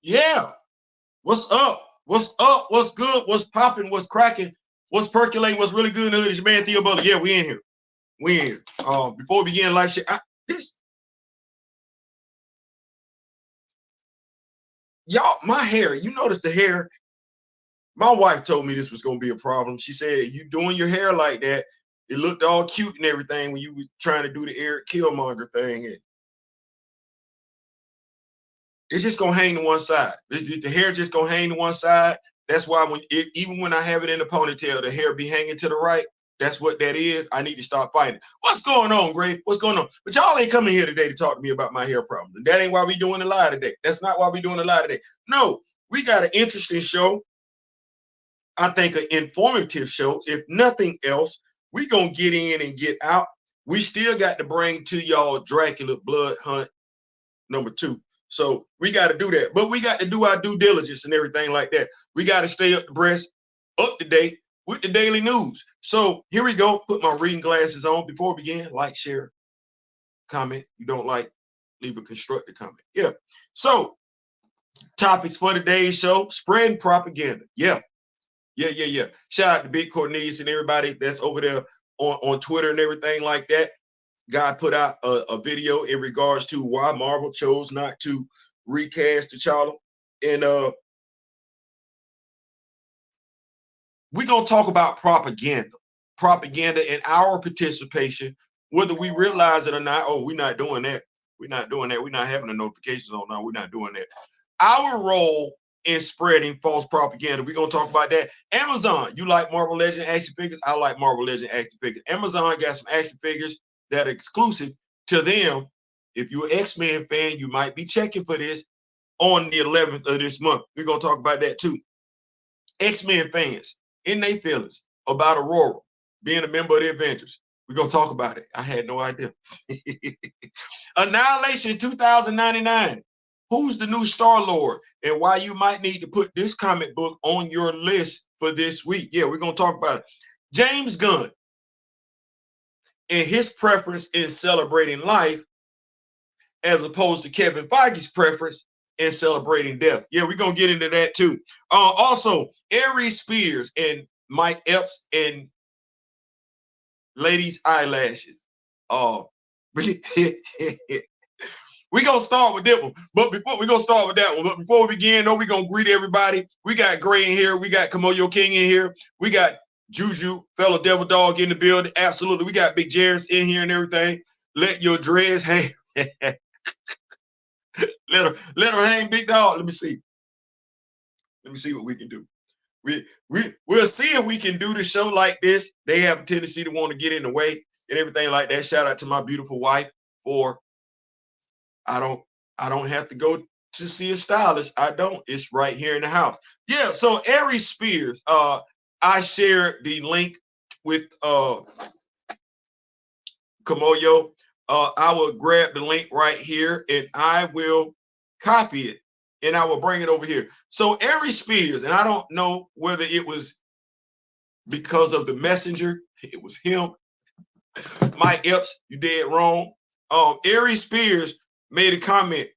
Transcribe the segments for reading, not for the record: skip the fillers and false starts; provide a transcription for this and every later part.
Yeah. What's up? What's up? What's good? What's popping? What's cracking? What's percolating? What's really good in the hood? It's your man Theo Butler. Yeah, we in here. We in here. Before we begin, like shit, this y'all, my hair. You notice the hair. My wife told me this was gonna be a problem. She said, "You doing your hair like that? It looked all cute and everything when you were trying to do the Eric Killmonger thing, and it's just gonna hang to one side. The hair just gonna hang to one side. That's why even when I have it in the ponytail, the hair be hanging to the right. That's what that is. I need to start fighting. What's going on, Gray? What's going on? But y'all ain't coming here today to talk to me about my hair problems. And that ain't why we doing the live today. That's not why we doing the live today. No, we got an interesting show. I think an informative show. If nothing else, we gonna get in and get out. We still got to bring to y'all Dracula Blood Hunt #2. So we got to do that. But we got to do our due diligence and everything like that. We got to stay up to date with the daily news. So here we go. Put my reading glasses on. Before we begin, like, share, comment. You don't like, leave a constructive comment. Yeah. So topics for today's show: spreading propaganda. Yeah. Shout out to Big Cornelius and everybody that's over there on Twitter and everything like that. God put out a video in regards to why Marvel chose not to recast T'Challa. And we're going to talk about propaganda and our participation, whether we realize it or not. Oh, we're not doing that. We're not doing that. We're not having the notifications on now. We're not doing that. Our role in spreading false propaganda. We're going to talk about that. Amazon, you like Marvel Legend action figures? I like Marvel Legend action figures. Amazon got some action figures that are exclusive to them. If you're an X-Men fan, you might be checking for this on the 11th of this month. We're going to talk about that too. XMen fans in their feelings about Ororo being a member of the Avengers. We're going to talk about it. I had no idea. Annihilation 2099. Who's the new Star-Lord and why you might need to put this comic book on your list for this week. Yeah, we're going to talk about it. James Gunn and his preference in celebrating life as opposed to Kevin Feige's preference in celebrating death. Yeah, we're going to get into that too. Also, Aries Spears and Mike Epps and Ladies Eyelashes. We're going to start with that one. But before we begin, we're going to greet everybody. We got Gray in here. We got Kamoyo King in here. We got Juju, fellow Devil Dog in the building. Absolutely. We got Big Jairus in here and everything. Let your dreads hang. let her hang, Big Dog. Let me see what we can do. We'll see if we can do the show like this. They have a tendency to want to get in the way and everything like that. Shout out to my beautiful wife for I don't have to go to see a stylist. I don't. It's right here in the house. Yeah. So Aries Spears, I shared the link with Kamoyo. I will grab the link right here and I will copy it and I will bring it over here. So Aries Spears, and I don't know whether it was because of the messenger. It was him. Mike Epps, you dead wrong. Aries Spears made a comment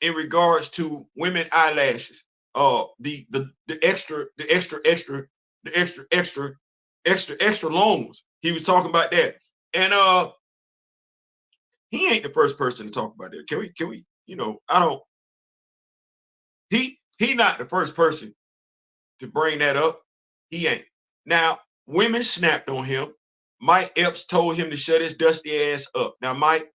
in regards to women eyelashes. The extra long ones. He was talking about that. And he ain't the first person to talk about that. Can we, I don't he not the first person to bring that up. He ain't. Now, women snapped on him. Mike Epps told him to shut his dusty ass up. Now, Mike,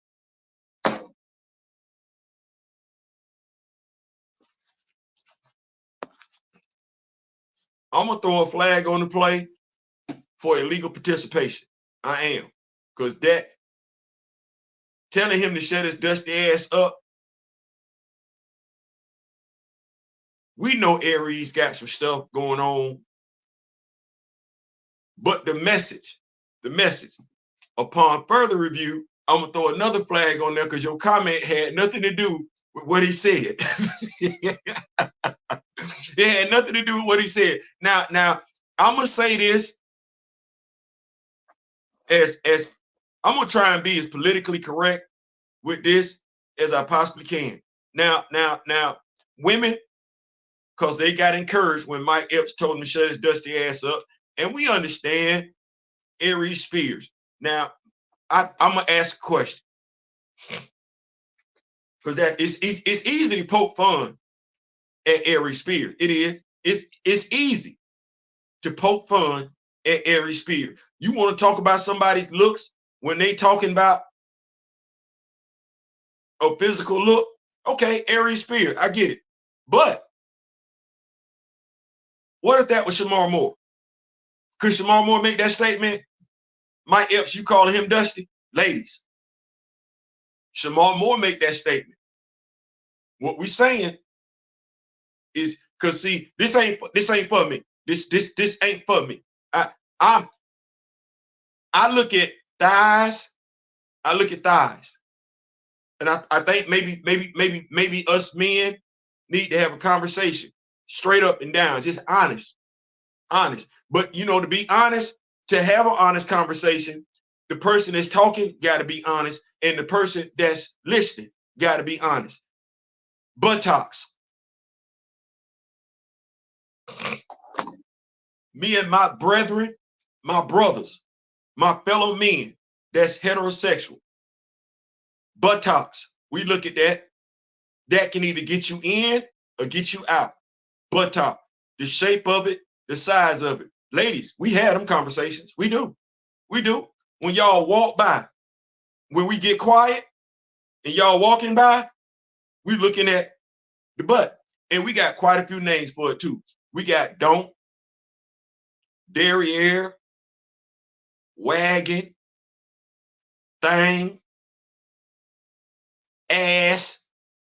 I'm going to throw a flag on the play for illegal participation. I am. Because that, telling him to shut his dusty ass up, we know Aries got some stuff going on. But the message, upon further review, I'm going to throw another flag on there because your comment had nothing to do with what he said. It had nothing to do with what he said. Now, I'm going to say this as I'm going to try and be as politically correct with this as I possibly can. Now, women because they got encouraged when Mike Epps told him to shut his dusty ass up. And we understand Aries Spears. Now, I'm going to ask a question. Because it's easy to poke fun at Aries Spears. It is. It's easy to poke fun at Aries Spears. You want to talk about somebody's looks when they talking about a physical look? Okay, Aries Spears, I get it. But what if that was Shamar Moore? Could Shamar Moore make that statement? Mike Epps, you calling him Dusty? Ladies, Shamar Moore make that statement. What we saying is, cause see, this ain't for me. This ain't for me. I look at thighs. I look at thighs, and I think maybe us men need to have a conversation, straight up and down, just honest. But you know, to be honest, to have an honest conversation, the person that's talking got to be honest, and the person that's listening got to be honest. Buttocks. Me and my brethren, my brothers, my fellow men that's heterosexual. Buttocks. We look at that. That can either get you in or get you out. Buttock. The shape of it, the size of it. Ladies, we had them conversations. We do. We do. When y'all walk by, when we get quiet and y'all walking by, we looking at the butt. And we got quite a few names for it too. We got Don't, Derriere, Wagon, Thing, Ass.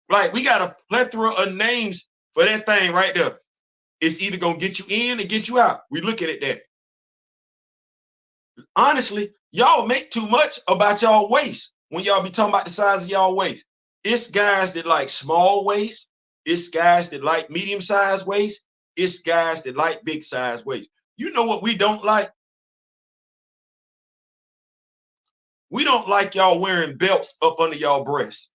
Like, we got a plethora of names for that thing right there. It's either going to get you in or get you out. We look at it that. Honestly, y'all make too much about y'all waist when y'all be talking about the size of y'all waist. It's guys that like small waist. It's guys that like medium-sized waist. It's guys that like big-sized waist. You know what we don't like? We don't like y'all wearing belts up under y'all breasts.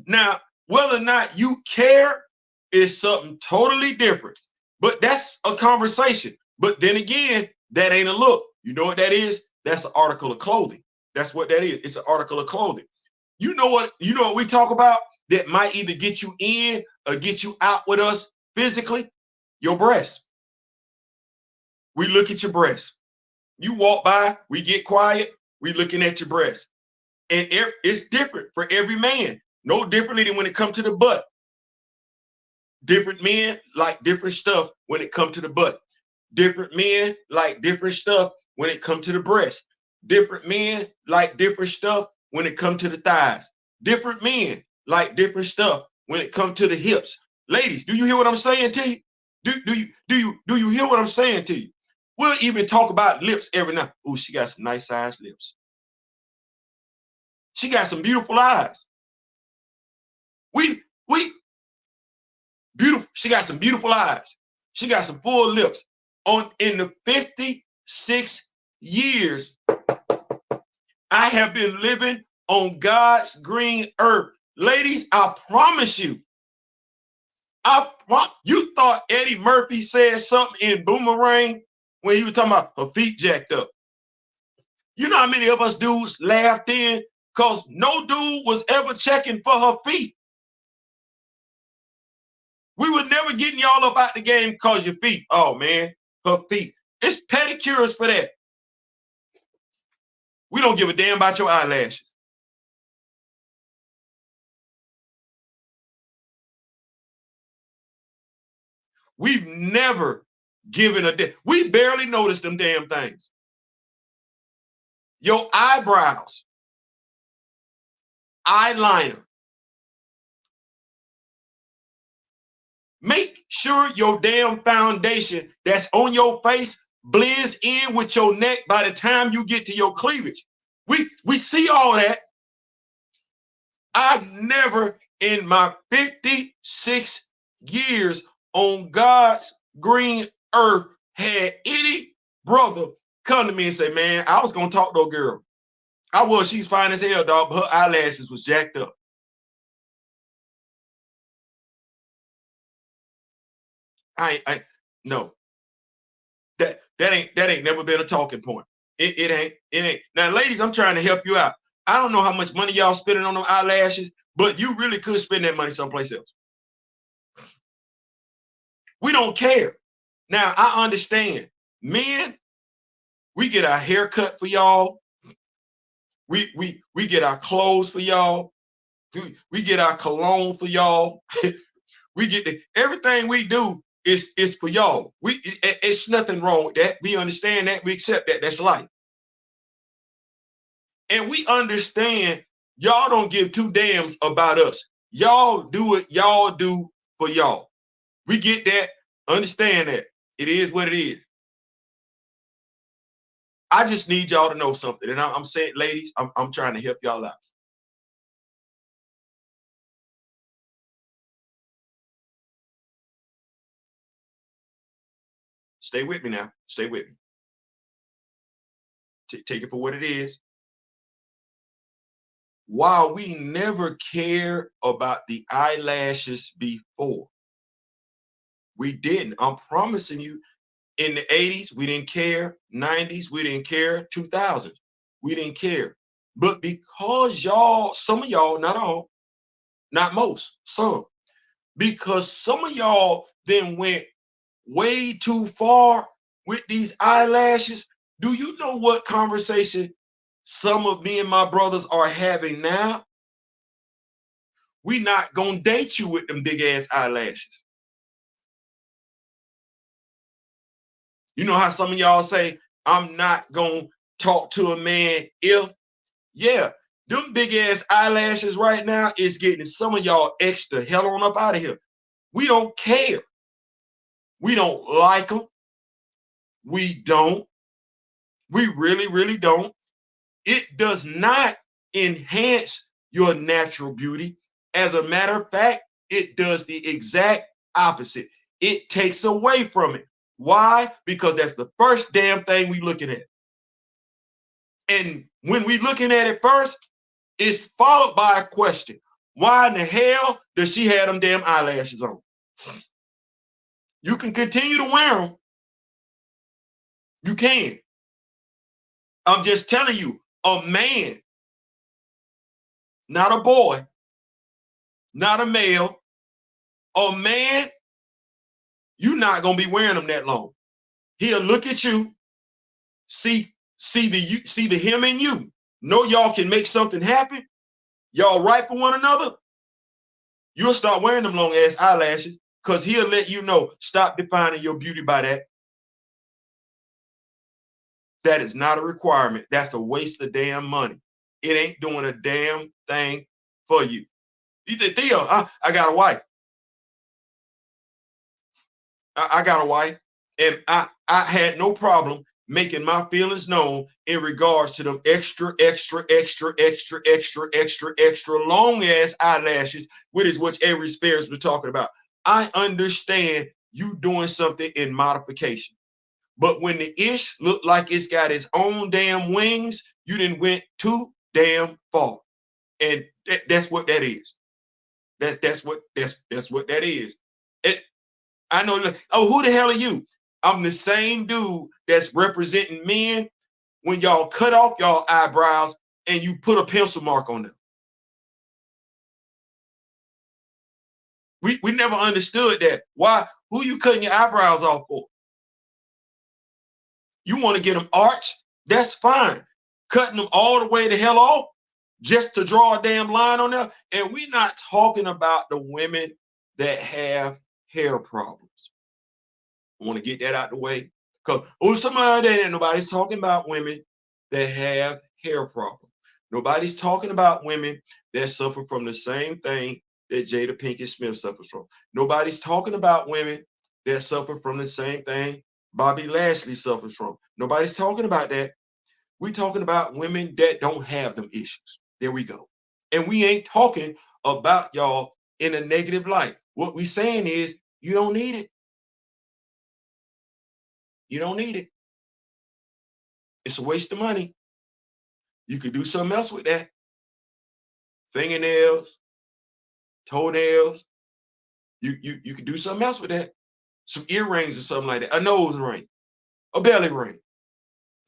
Now, whether or not you care is something totally different. But that's a conversation. But then again, that ain't a look. You know what that is? That's an article of clothing. That's what that is. It's an article of clothing. You know what we talk about that might either get you in or get you out with us physically? Your breast. We look at your breast. You walk by, we get quiet, we looking at your breast. And it's different for every man. No differently than when it comes to the butt. Different men like different stuff when it comes to the butt. Different men like different stuff when it comes to the breast. Different men like different stuff when it comes to the thighs. Different men like different stuff when it comes to the hips. Ladies, do you hear what I'm saying to you? Do you hear what I'm saying to you? We'll even talk about lips every night. Oh, she got some nice sized lips. She got some beautiful eyes. We beautiful. She got some beautiful eyes. She got some full lips. In the 56 years I have been living on God's green earth. Ladies, I promise you, you thought Eddie Murphy said something in Boomerang when he was talking about her feet jacked up. You know how many of us dudes laughed in because no dude was ever checking for her feet. We were never getting y'all up out the game because your feet. Oh, man, her feet. It's pedicures for that. We don't give a damn about your eyelashes. We've never given a damn. We barely noticed them damn things. Your eyebrows, eyeliner. Make sure your damn foundation that's on your face blends in with your neck by the time you get to your cleavage. We see all that. I've never in my 56 years on God's green earth had any brother come to me and say, man, I was gonna talk to a girl. She's fine as hell, dog, but her eyelashes was jacked up. No. That ain't never been a talking point. It ain't. Now, ladies, I'm trying to help you out. I don't know how much money y'all spending on them eyelashes, but you really could spend that money someplace else. We don't care. Now, I understand. Men, we get our hair cut for y'all. We get our clothes for y'all. We get our cologne for y'all. We get everything we do is for y'all. It's nothing wrong with that. We understand that. We accept that. That's life. And we understand y'all don't give two damns about us. Y'all do what y'all do for y'all. We get that. Understand that. It is what it is. I just need y'all to know something. And I'm saying, ladies, I'm trying to help y'all out. Stay with me now. Stay with me. Take it for what it is. While we never cared about the eyelashes before, we didn't. I'm promising you, in the 80s, we didn't care. 90s, we didn't care. 2000s, we didn't care. But because y'all, some of y'all, not all, not most, some, because some of y'all then went way too far with these eyelashes. Do you know what conversation some of me and my brothers are having now? We not gonna date you with them big ass eyelashes. You know how some of y'all say, I'm not gonna talk to a man if, yeah, them big ass eyelashes right now is getting some of y'all extra hell on up out of here. We don't care. We don't like them. We don't. We really, really don't. It does not enhance your natural beauty. As a matter of fact, it does the exact opposite. It takes away from it. Why? Because that's the first damn thing we looking at. And when we looking at it first, it's followed by a question. Why in the hell does she have them damn eyelashes on? You can continue to wear them. You can. I'm just telling you, a man, not a boy, not a male, a man, you're not gonna be wearing them that long. He'll look at you, see the him in you. Know y'all can make something happen. Y'all right for one another. You'll start wearing them long ass eyelashes because he'll let you know, stop defining your beauty by that. That is not a requirement. That's a waste of damn money. It ain't doing a damn thing for you. You think, Theo, I got a wife. I got a wife, and I had no problem making my feelings known in regards to them extra long ass eyelashes, which is what Aries Spears was talking about. I understand you doing something in modification. But when the ish looked like it's got its own damn wings, you didn't went too damn far. And that's what that is. That's what that is. I know. Oh, who the hell are you? I'm the same dude that's representing men when y'all cut off y'all eyebrows and you put a pencil mark on them. We never understood that. Why? Who you cutting your eyebrows off for? You want to get them arched? That's fine. Cutting them all the way the hell off just to draw a damn line on there. And we're not talking about the women that have hair problems. I want to get that out the way. Because somebody that nobody's talking about women that have hair problems. Nobody's talking about women that suffer from the same thing that Jada Pinkett Smith suffers from. Nobody's talking about women that suffer from the same thing Bobby Lashley suffers from. Nobody's talking about that. We're talking about women that don't have them issues. There we go. And we ain't talking about y'all in a negative light. What we saying is you don't need it. You don't need it. It's a waste of money. You could do something else with that. Fingernails, toenails. You could do something else with that. Some earrings or something like that. A nose ring, a belly ring,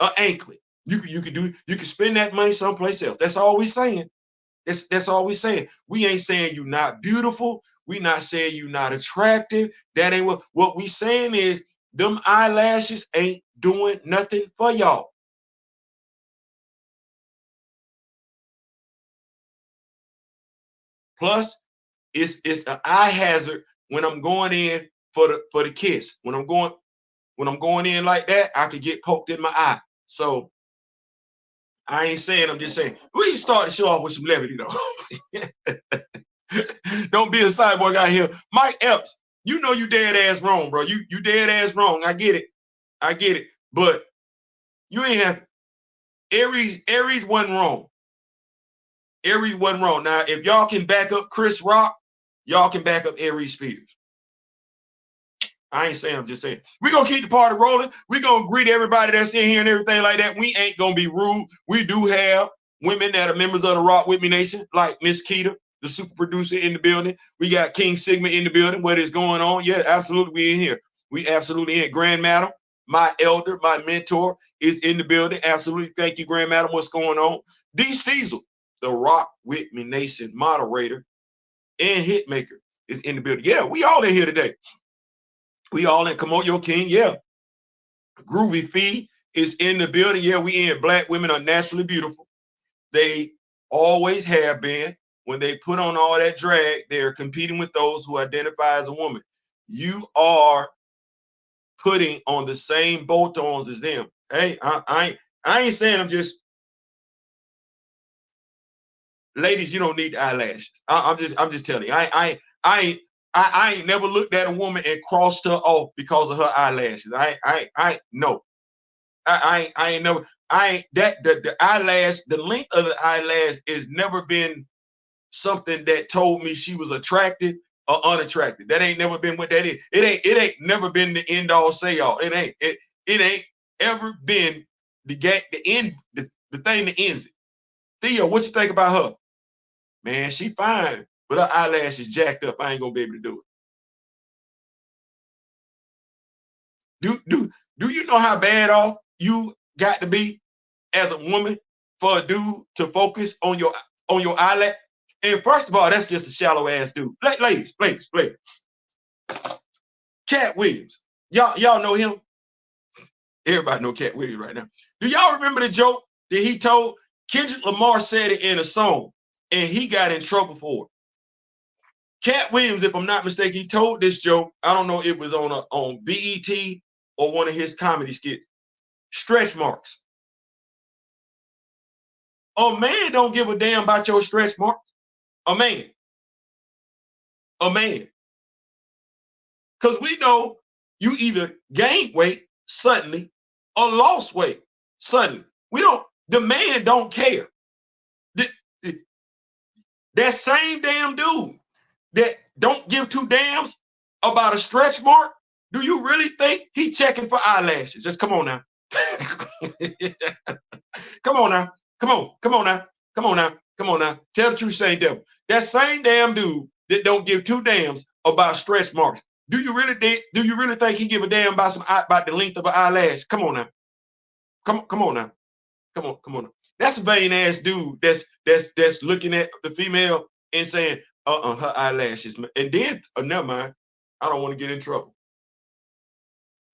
an anklet. You could spend that money someplace else. That's all we're saying. That's all we're saying. We ain't saying you're not beautiful. We not saying you're not attractive. That ain't what we saying is them eyelashes ain't doing nothing for y'all. Plus, it's an eye hazard when I'm going in for the kiss. When I'm going in like that, I could get poked in my eye. So I ain't saying, I'm just saying, we start to show off with some levity though. Don't be a cyborg out here. Mike Epps, you know you dead ass wrong, bro. You dead ass wrong. I get it. But you ain't have Aries wasn't wrong. Aries wasn't wrong. Now, if y'all can back up Chris Rock, y'all can back up Aries Spears. I ain't saying, I'm just saying. We're going to keep the party rolling. We're going to greet everybody that's in here and everything like that. We ain't going to be rude. We do have women that are members of the Rock With Me Nation, like Miss Keita, the super producer in the building. We got King Sigma in the building. What is going on? Yeah, absolutely. We in here. We absolutely in. Grand Madam, my elder, my mentor is in the building. Absolutely. Thank you, Grand Madam. What's going on? D. Steezel, the Rock With Me Nation moderator and hitmaker is in the building. Yeah, we all in here today. We all in. Komoyo King, yeah. Groovy Fee is in the building. Yeah, we in. Black women are naturally beautiful. They always have been. When they put on all that drag, they're competing with those who identify as a woman. You are putting on the same bolt-ons as them. Hey, I ain't saying, I'm just, ladies, you don't need eyelashes. I'm just telling you. I ain't never looked at a woman and crossed her off because of her eyelashes. No. I ain't never. The eyelash, the length of the eyelash has never been something that told me she was attractive or unattractive. That ain't never been what that is. It ain't never been the end all say all. It ain't ever been the thing that ends it. Theo, what you think about her? Man, she fine, but her eyelash is jacked up. I ain't gonna be able to do it. Do you know how bad off you got to be as a woman for a dude to focus on your eyelash? And first of all, that's just a shallow ass dude. Ladies. Cat Williams. Y'all know him? Everybody know Cat Williams right now. Do y'all remember the joke that he told? Kendrick Lamar said it in a song, and he got in trouble for it. Cat Williams, if I'm not mistaken, he told this joke. I don't know if it was on BET or one of his comedy skits. Stretch marks. A man don't give a damn about your stretch marks. A man. Because we know you either gained weight suddenly or lost weight suddenly. The man don't care. That same damn dude that don't give two damns about a stretch mark, do you really think he checking for eyelashes? Just come on now. Come on now. Tell the truth, Saint Devil. That same damn dude that don't give two damns about stretch marks. Do you really think he give a damn about the length of an eyelash? Come on now. Come on now. Come on. That's a vain ass dude that's looking at the female and saying, her eyelashes. And then, never mind. I don't want to get in trouble.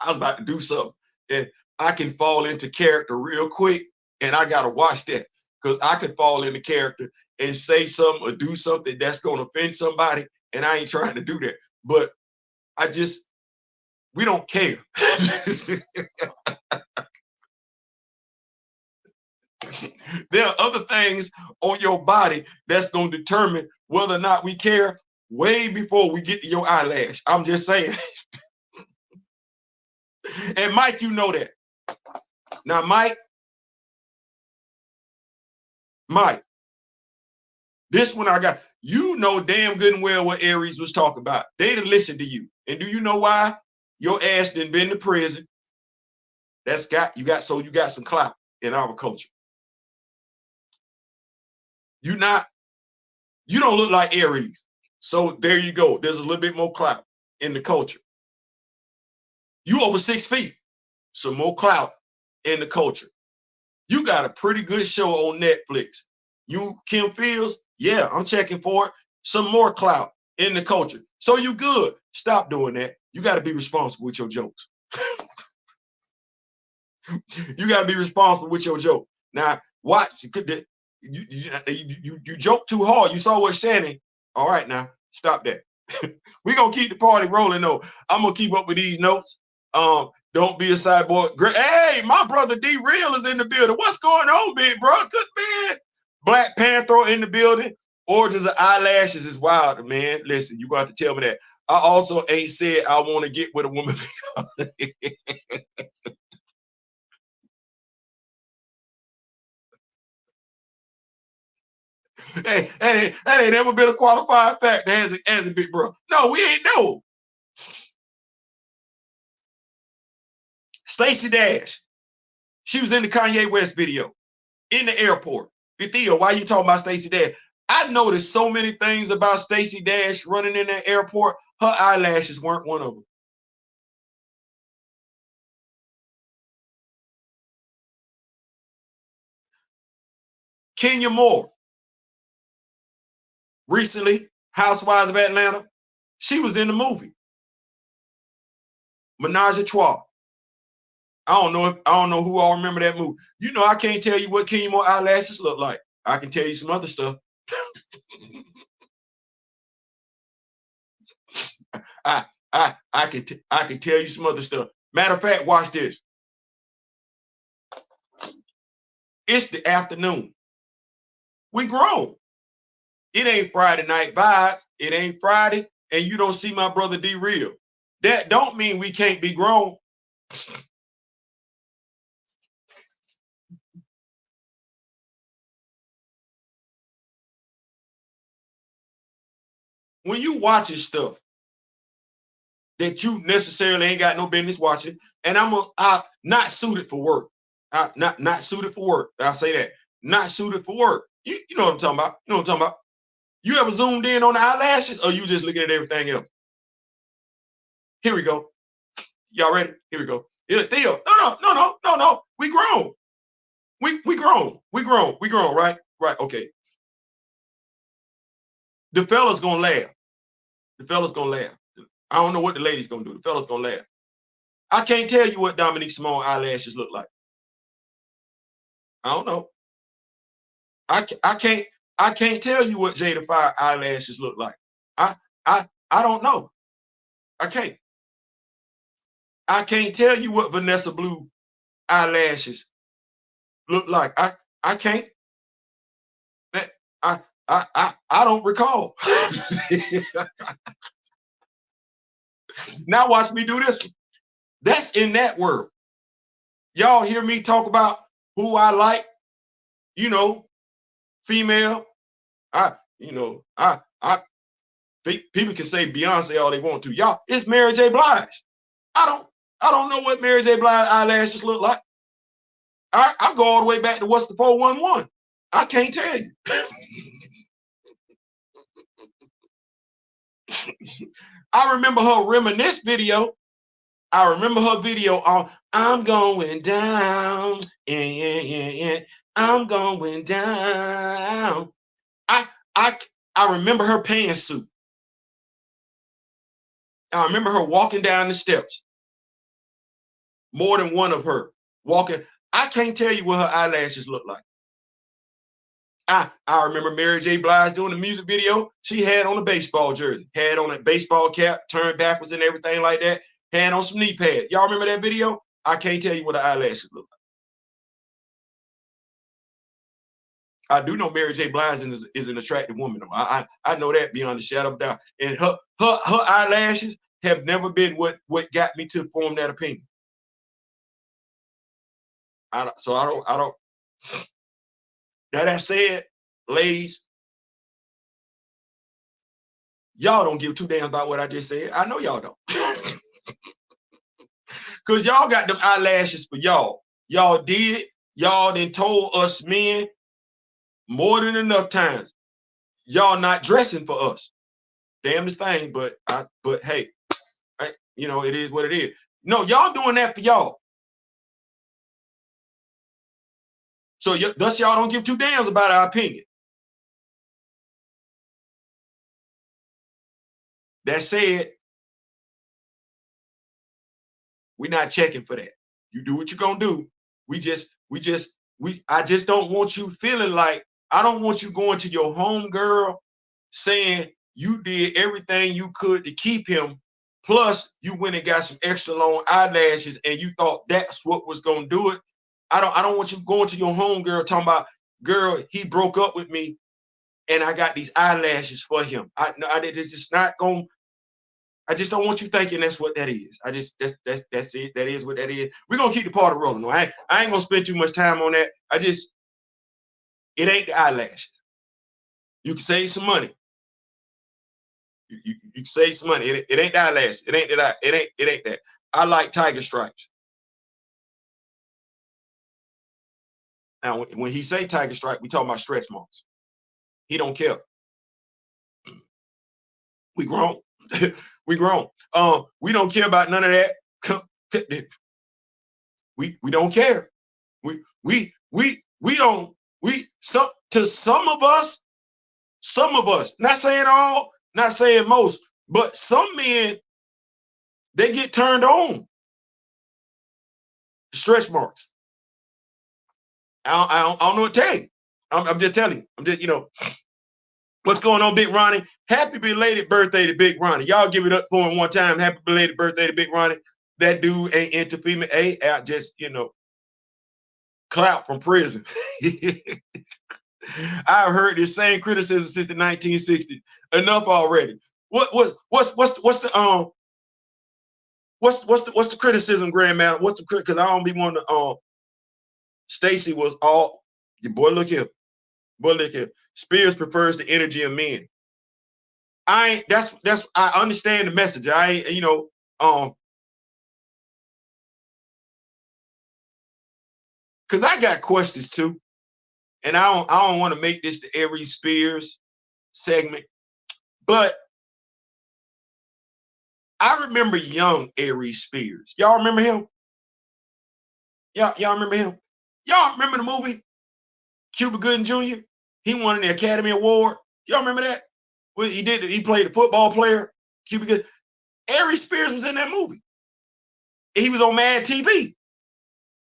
I was about to do something, and I can fall into character real quick, and I gotta watch that because I could fall into character and say something or do something that's gonna offend somebody, and I ain't trying to do that. But we don't care. There are other things on your body that's going to determine whether or not we care way before we get to your eyelash. I'm just saying. And Mike, you know that. Now, Mike, this one I got. You know damn good and well what Aries was talking about. They didn't listen to you. And do you know why? Your ass didn't been to prison. You got some clout. in our culture. You don't look like Aries. So there you go. There's a little bit more clout in the culture. You over 6 feet. Some more clout in the culture. You got a pretty good show on Netflix. You, Kim Fields, yeah, I'm checking for it. Some more clout in the culture. So you good. Stop doing that. You got to be responsible with your jokes. You got to be responsible with your joke. Now, watch. You joke too hard. You saw what Shannon. All right, now, stop that. We're going to keep the party rolling, though. I'm going to keep up with these notes. Don't be a cyborg. Hey, my brother D-Real is in the building. What's going on, big bro? Good man. Black Panther in the building. Origins of Eyelashes is wild, man. Listen, you got to tell me that. I also ain't said I want to get with a woman. Hey, that ain't ever been a qualified fact as a big bro. No, we ain't know. Stacey Dash. She was in the Kanye West video in the airport. Theo, why you talking about Stacey Dash? I noticed so many things about Stacey Dash running in that airport. Her eyelashes weren't one of them. Kenya Moore, recently, Housewives of Atlanta, she was in the movie. Menage a Trois. I don't know who all remember that movie. You know, I can't tell you what Kenya Moore eyelashes look like. I can tell you some other stuff. I can tell you some other stuff. Matter of fact, watch this. It's the afternoon. We grown. It ain't Friday night vibes. It ain't Friday, and you don't see my brother D-Real. That don't mean we can't be grown. When you watching stuff that you necessarily ain't got no business watching, and I'm not suited for work. Not suited for work. I'll say that. Not suited for work. You know what I'm talking about. You know what I'm talking about. You ever zoomed in on the eyelashes, or you just looking at everything else? Here we go. Y'all ready? Here we go. Theo, no. We grown. We grown. We grown, right? Right, okay. The fella's gonna laugh. The fella's gonna laugh. I don't know what the lady's gonna do. The fella's gonna laugh. I can't tell you what Dominique Simone eyelashes look like. I don't know. I can't tell you what Jada Fire eyelashes look like. I don't know. I can't tell you what Vanessa Blue eyelashes look like. I can't. I don't recall. Now watch me do this. That's in that world. Y'all hear me talk about who I like, you know, female. People can say Beyonce all they want to. Y'all, it's Mary J. Blige. I don't know what Mary J. Blige eyelashes look like. I go all the way back to what's the 411. I can't tell you. I remember her reminisce video. I remember her video on I'm going down. Yeah. I'm going down. I remember her pantsuit. I remember her walking down the steps. More than one of her walking. I can't tell you what her eyelashes look like. I remember Mary J. Blige doing the music video. She had on a baseball jersey, had on a baseball cap, turned backwards and everything like that, had on some knee pads. Y'all remember that video? I can't tell you what her eyelashes look like. I do know Mary J. Blige is an attractive woman. I know that beyond a shadow of a doubt. And her eyelashes have never been what got me to form that opinion. I don't. That said, ladies, y'all don't give two damns about what I just said. I know y'all don't. Because y'all got them eyelashes for y'all. Y'all did it Y'all done told us men more than enough times, y'all not dressing for us. Damnedest thing, but hey, you know, it is what it is. No, y'all doing that for y'all. So thus y'all don't give two damns about our opinion. That said, we're not checking for that. You do what you're gonna do. I just don't want you feeling like, I don't want you going to your home girl saying you did everything you could to keep him. Plus, you went and got some extra long eyelashes and you thought that's what was gonna do it. I don't want you going to your home girl talking about, girl, he broke up with me and I got these eyelashes for him. It's just not going. I just don't want you thinking that's what that is. That's it. That is what that is. We're gonna keep the party rolling. No, I ain't gonna spend too much time on that. It ain't the eyelashes. You can save some money. You can save some money. It ain't the eyelashes. It ain't that. I like tiger stripes. Now, when he say tiger stripe, we talking about stretch marks. He don't care. We grown. We grown. We don't care about none of that. We don't care. We don't. To some of us, not saying all, not saying most, but some men, they get turned on. Stretch marks. I don't know what to tell you. I'm just telling you. I'm just, you know, what's going on, Big Ronnie? Happy belated birthday to Big Ronnie. Y'all give it up for him one time. Happy belated birthday to Big Ronnie. That dude ain't into female. I just, you know, clout from prison. I've heard this same criticism since the 1960s. Enough already. What's the criticism, Grandma? What's the because I don't be wanting to. Stacy was all your boy. Look here, boy. Look here. Spears prefers the energy of men. I understand the message. Because I got questions too, and I don't want to make this the Aries Spears segment, but I remember young Aries Spears. Y'all remember him? Y'all remember him? Y'all remember the movie Cuba Gooding Jr.? He won the Academy Award. Y'all remember that? Well, he played a football player. Cuba Gooding. Aries Spears was in that movie. He was on Mad TV.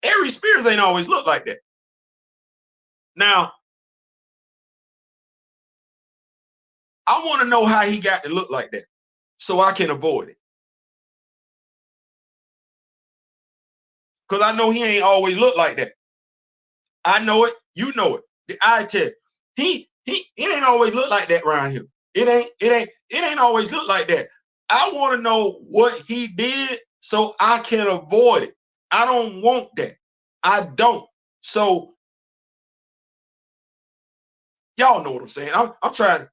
Aries Spears ain't always looked like that. Now, I want to know how he got to look like that so I can avoid it. Because I know he ain't always looked like that. I know it. You know it. I tell you, it ain't always look like that around here. It ain't always look like that. I want to know what he did so I can avoid it. I don't want that. I don't. So y'all know what I'm saying. I'm trying to,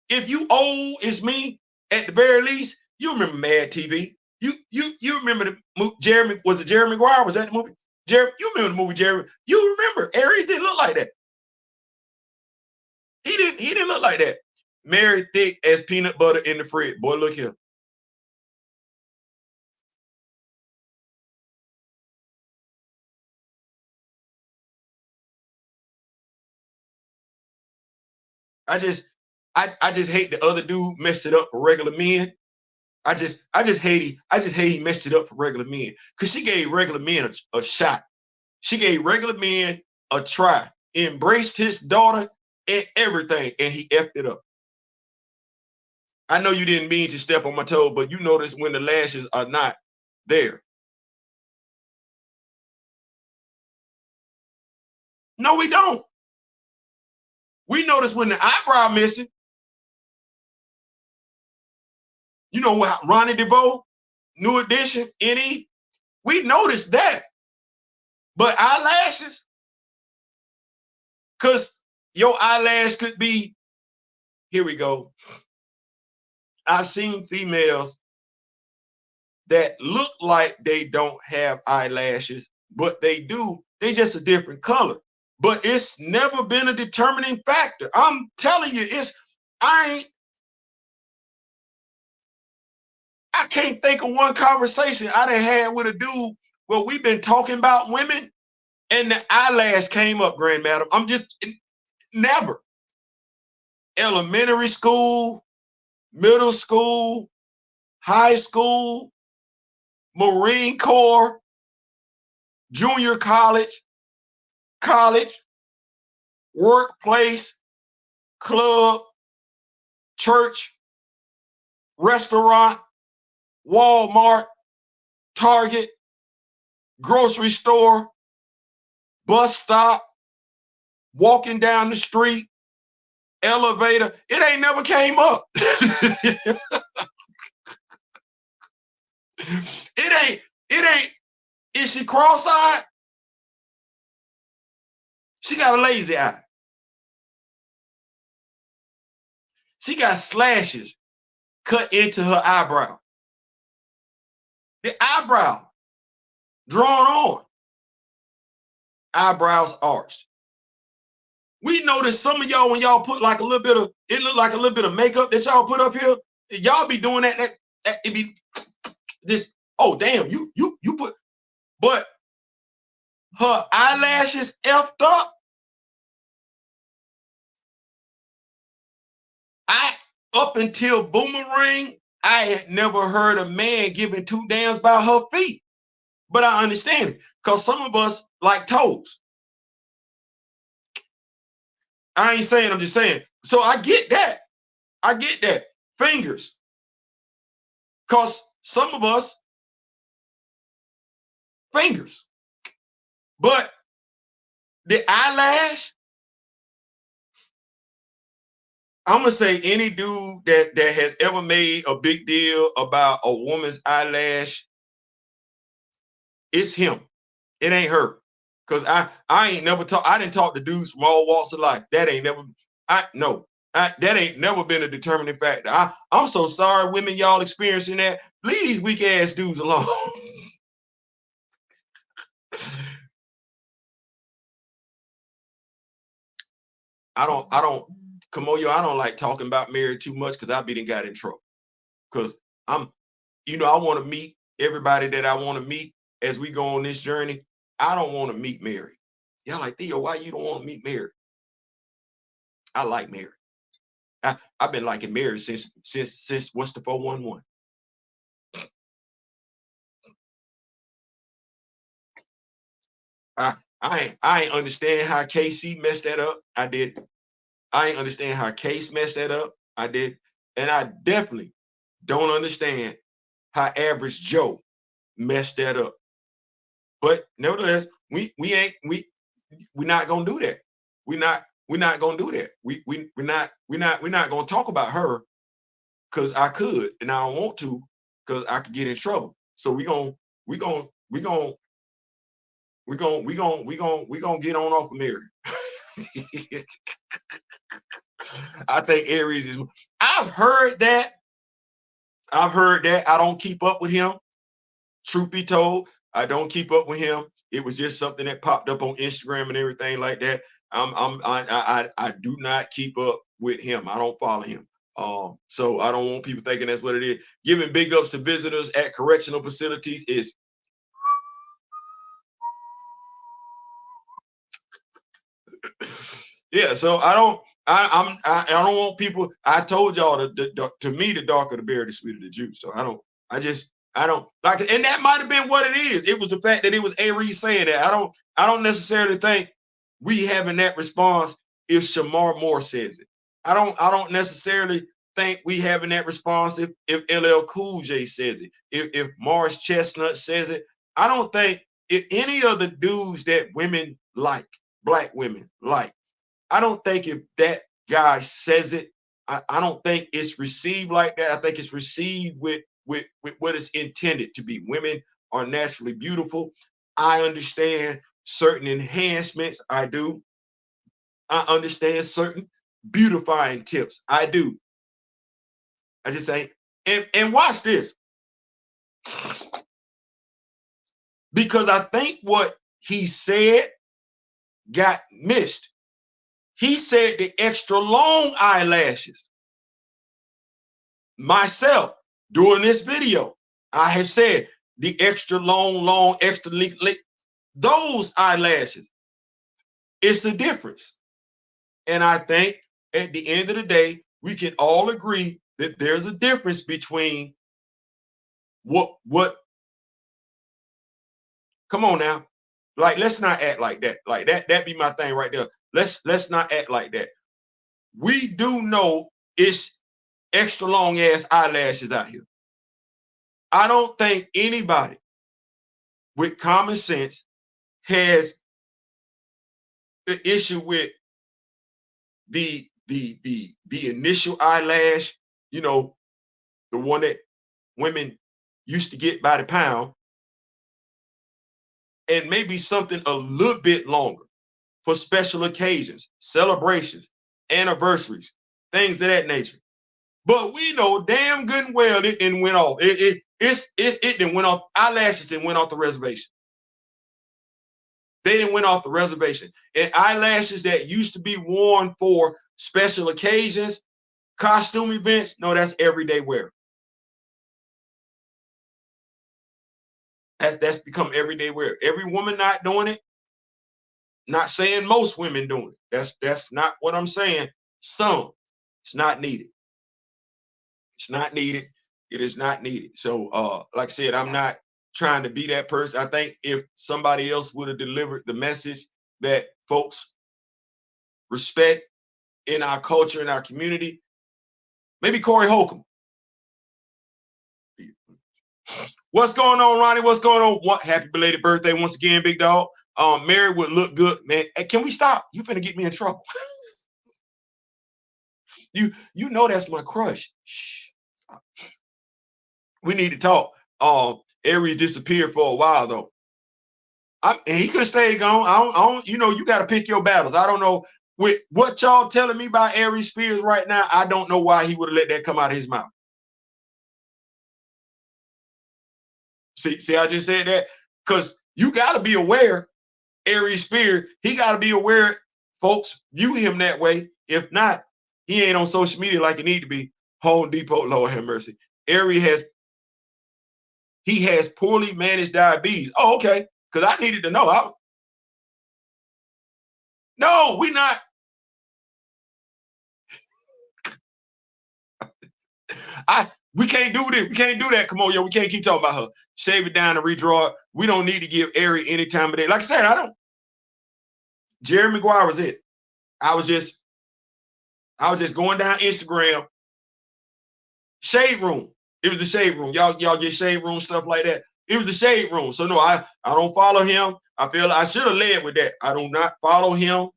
if you old as me, at the very least, you remember Mad TV. You remember the movie Jeremy, was it Jerry Maguire? Was that the movie? Jerry, you remember the movie Jerry? You remember Aries didn't look like that. He didn't look like that. Mary thick as peanut butter in the fridge. Boy, look here. I just hate the other dude messed it up for regular men. I just hate he messed it up for regular men. Because she gave regular men a shot. She gave regular men a try. Embraced his daughter and everything, and he effed it up. I know you didn't mean to step on my toe, but you notice when the lashes are not there. No, we don't. We notice when the eyebrow missing. You know what? Ronnie DeVoe, New Edition, NE. We noticed that. But eyelashes, because your eyelash could be, here we go. I've seen females that look like they don't have eyelashes, but they do. They just a different color. But it's never been a determining factor. I'm telling you, I can't think of one conversation I done had with a dude where we've been talking about women and the eyelash came up, Grand Madam. I'm just never. Elementary school, middle school, high school, Marine Corps, junior college, workplace, club, church, restaurant, Walmart, Target, grocery store, bus stop, walking down the street, elevator. It ain't never came up. It ain't. Is she cross-eyed? She got a lazy eye. She got slashes cut into her eyebrow. The eyebrow drawn on. Eyebrows arched. We noticed some of y'all, when y'all put like a little bit of, it looked like a little bit of makeup that y'all put up here. Y'all be doing that it be this, oh damn, you put, but her eyelashes effed up. Up until Boomerang, I had never heard a man giving two damns about her feet. But I understand it, because some of us like toes. I ain't saying, I'm just saying. So I get that. Fingers. Because some of us, fingers. But the eyelash, I'm going to say any dude that has ever made a big deal about a woman's eyelash, it's him. It ain't her. Because I ain't never talk. I didn't talk to dudes from all walks of life. That ain't never, that ain't never been a determining factor. I'm so sorry, women, y'all experiencing that. Leave these weak ass dudes alone. Kamoyo, I don't like talking about marriage too much because I done got in trouble. Because I want to meet everybody that I want to meet as we go on this journey. I don't want to meet Mary. Y'all like, Theo, why you don't want to meet Mary? I like Mary. I've been liking Mary since what's the 411? I ain't understand how KC messed that up. I did. I ain't understand how Case messed that up. I did. And I definitely don't understand how Average Joe messed that up. But nevertheless, we're not gonna do that. We're not gonna do that. We're not gonna talk about her because I could and I don't want to because I could get in trouble. So we're gonna get on off of Mary. I think Aries is. I've heard that. I don't keep up with him. Truth be told, I don't keep up with him. It was just something that popped up on Instagram and everything like that. I do not keep up with him. I don't follow him. So I don't want people thinking that's what it is. Giving big ups to visitors at correctional facilities is. Yeah, so I don't want people. I told y'all to me the darker the berry, the sweeter the juice. So I don't like it, and that might have been what it is. It was the fact that it was Aries saying that. I don't necessarily think we having that response if Shamar Moore says it. I don't necessarily think we having that response if LL Cool J says it. If Morris Chestnut says it. I don't think if any of the dudes that women like, black women like, I don't think if that guy says it, I don't think it's received like that. I think it's received with what it's intended to be. Women are naturally beautiful. I understand certain enhancements. I do. I understand certain beautifying tips. I do. I just say, and watch this. Because I think what he said got missed. He said the extra long eyelashes. Myself, during this video, I have said the extra long, extra length, those eyelashes. It's a difference. And I think at the end of the day, we can all agree that there's a difference between what come on now. Like, let's not act like that. Like that be my thing right there. Let's not act like that. We do know it's extra long ass eyelashes out here. I don't think anybody with common sense has the issue with the initial eyelash, you know, the one that women used to get by the pound, and maybe something a little bit longer for special occasions, celebrations, anniversaries, things of that nature. But we know damn good and well it didn't went off. It didn't went off. Eyelashes didn't went off the reservation. They didn't went off the reservation. And eyelashes that used to be worn for special occasions, costume events, no, that's everyday wear. That's become everyday wear. Every woman not doing it. Not saying most women doing it. That's not what I'm saying. Some. It's not needed. It's not needed. It is not needed. So like I said, I'm not trying to be that person. I think if somebody else would have delivered the message that folks respect in our culture, in our community, maybe Corey Holcomb. What's going on, Ronnie? What's going on? What happy belated birthday once again, big dog. Mary would look good, man. Hey, can we stop? You finna get me in trouble. You know that's my crush. Shh. We need to talk. Aries disappeared for a while though. And he could have stayed gone. I don't, you know, you got to pick your battles. I don't know with what y'all telling me about Aries Spears right now. I don't know why he would have let that come out of his mouth. See, I just said that because you got to be aware. Aries Spears, he got to be aware. Folks view him that way. If not, he ain't on social media like he need to be. Home Depot, Lord have mercy. Aries has poorly managed diabetes. Oh, okay. Because I needed to know. No, we not. We can't do this. We can't do that. Come on, yo. We can't keep talking about her. Shave it down and redraw it. We don't need to give Aries any time of day. Like I said, I don't. Jerry Maguire was it. I was just going down Instagram. Shade room. It was the shade room. Y'all get shade room stuff like that. It was the shade room. So no, I don't follow him. I feel I should have led with that. I do not follow him.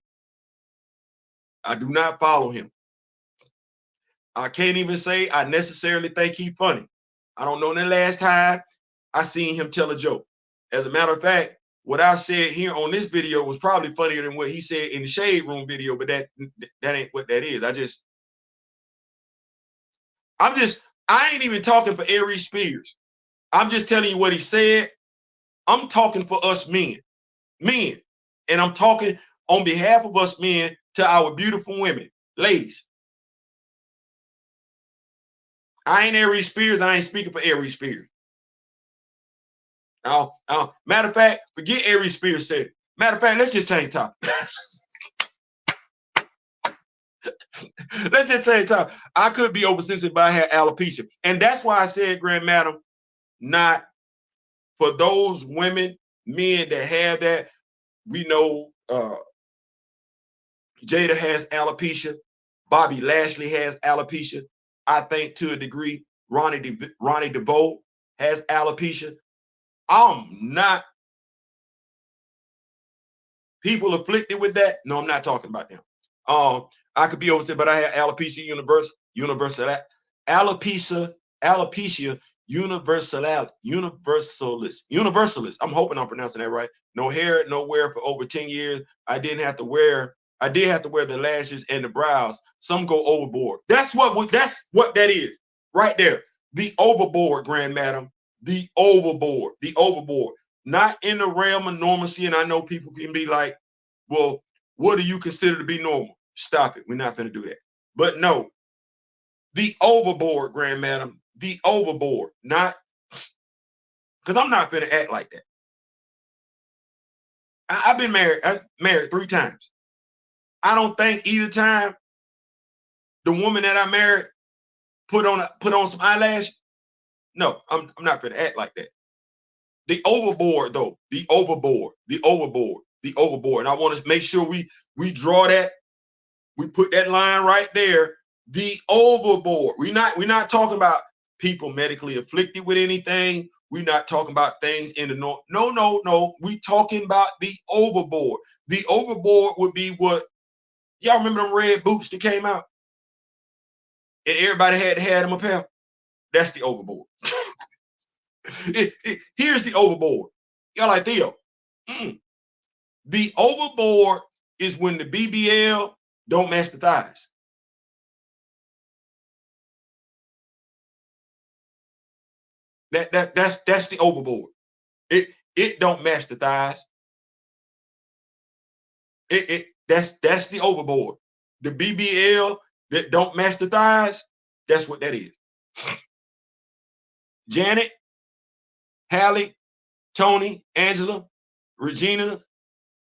I do not follow him. I can't even say I necessarily think he's funny. I don't know the last time I seen him tell a joke. As a matter of fact, what I said here on this video was probably funnier than what he said in the shade room video, but that ain't what that is. I ain't even talking for Aries Spears. I'm just telling you what he said. I'm talking for us men. And I'm talking on behalf of us men to our beautiful women. Ladies, I ain't Aries Spears. I ain't speaking for Aries Spears. Matter of fact, forget Aries Spears said it. Matter of fact, let's just change topic. Let's just change topic. I could be oversensitive, but I had alopecia. And that's why I said, Grand Madam, not for those women, men that have that. We know Jada has alopecia. Bobby Lashley has alopecia. I think to a degree, Ronnie DeVoe has alopecia. I'm not people afflicted with that. No, I'm not talking about them. I could be oversensitive, but I have alopecia universalist. I'm hoping I'm pronouncing that right. No hair, nowhere for over 10 years. I did have to wear the lashes and the brows. Some go overboard. That's what that is right there. The overboard, Grand Madam. The overboard. not in the realm of normalcy. And I know people can be like, well, what do you consider to be normal? Stop it. We're not going to do that. But no, the overboard, Grand Madam, the overboard, not because I'm not going to act like that. I've been married 3 times. I don't think either time the woman that I married put on some eyelashes. No, I'm not going to act like that. The overboard, though, the overboard. And I want to make sure we draw that, we put that line right there. The overboard. We're not talking about people medically afflicted with anything. We're not talking about things in the no. We talking about the overboard. The overboard would be what y'all remember them red boots that came out, and everybody had to have them a pair. That's the overboard. Here's the overboard. Y'all like Theo. The overboard is when the BBL don't match the thighs. That's the overboard. It don't match the thighs. That's the overboard. The BBL that don't match the thighs, that's what that is. Janet, Hallie, Tony, Angela, Regina,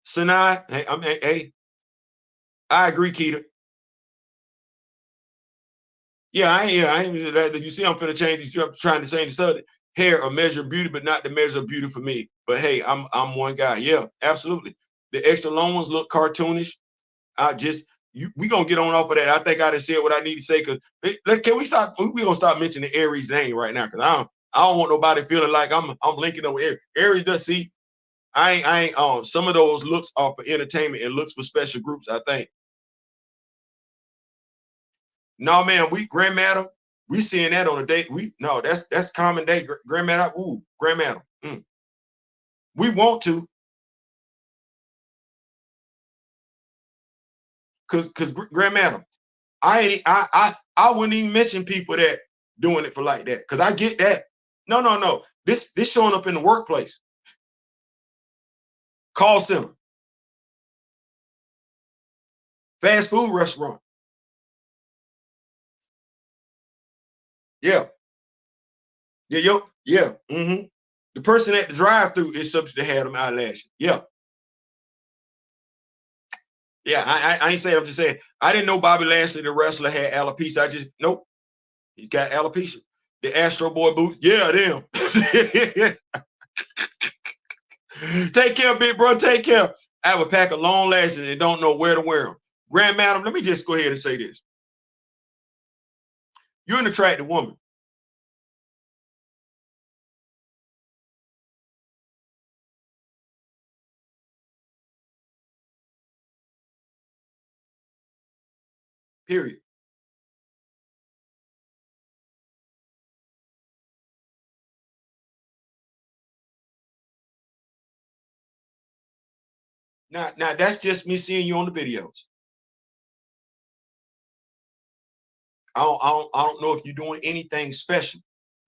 Sinai. Hey, I agree, Keita. Yeah, I ain't. You see, I'm finna change. I'm trying to change the subject. Hair, a measure of beauty, but not the measure of beauty for me. But hey, I'm one guy. Yeah, absolutely. The extra long ones look cartoonish. We gonna get on off of that. I think I done said what I need to say. Cause can we stop? We gonna stop mentioning Aries' name right now. Cause I don't want nobody feeling like I'm linking up with Aries. Aries does see. I ain't some of those looks are for entertainment and looks for special groups, I think. No, man, Grand Madam, we seeing that on a date. That's common day. Grand Madam, Grand Madam. We want to. Cause Grand Madam, I wouldn't even mention people that doing it for like that. Cause I get that. No. This showing up in the workplace. Call center. Fast food restaurant. Yeah. Yeah. The person at the drive-thru is subject to have them eyelashes. Yeah. Yeah, I ain't saying, I'm just saying, I didn't know Bobby Lashley, the wrestler, had alopecia. Nope. He's got alopecia. The Astro Boy boots, yeah, them. Take care, big bro, take care. I have a pack of long lashes and don't know where to wear them. Grand Madam, let me just go ahead and say this. You're an attractive woman. Period. Now that's just me seeing you on the videos. I don't know if you're doing anything special,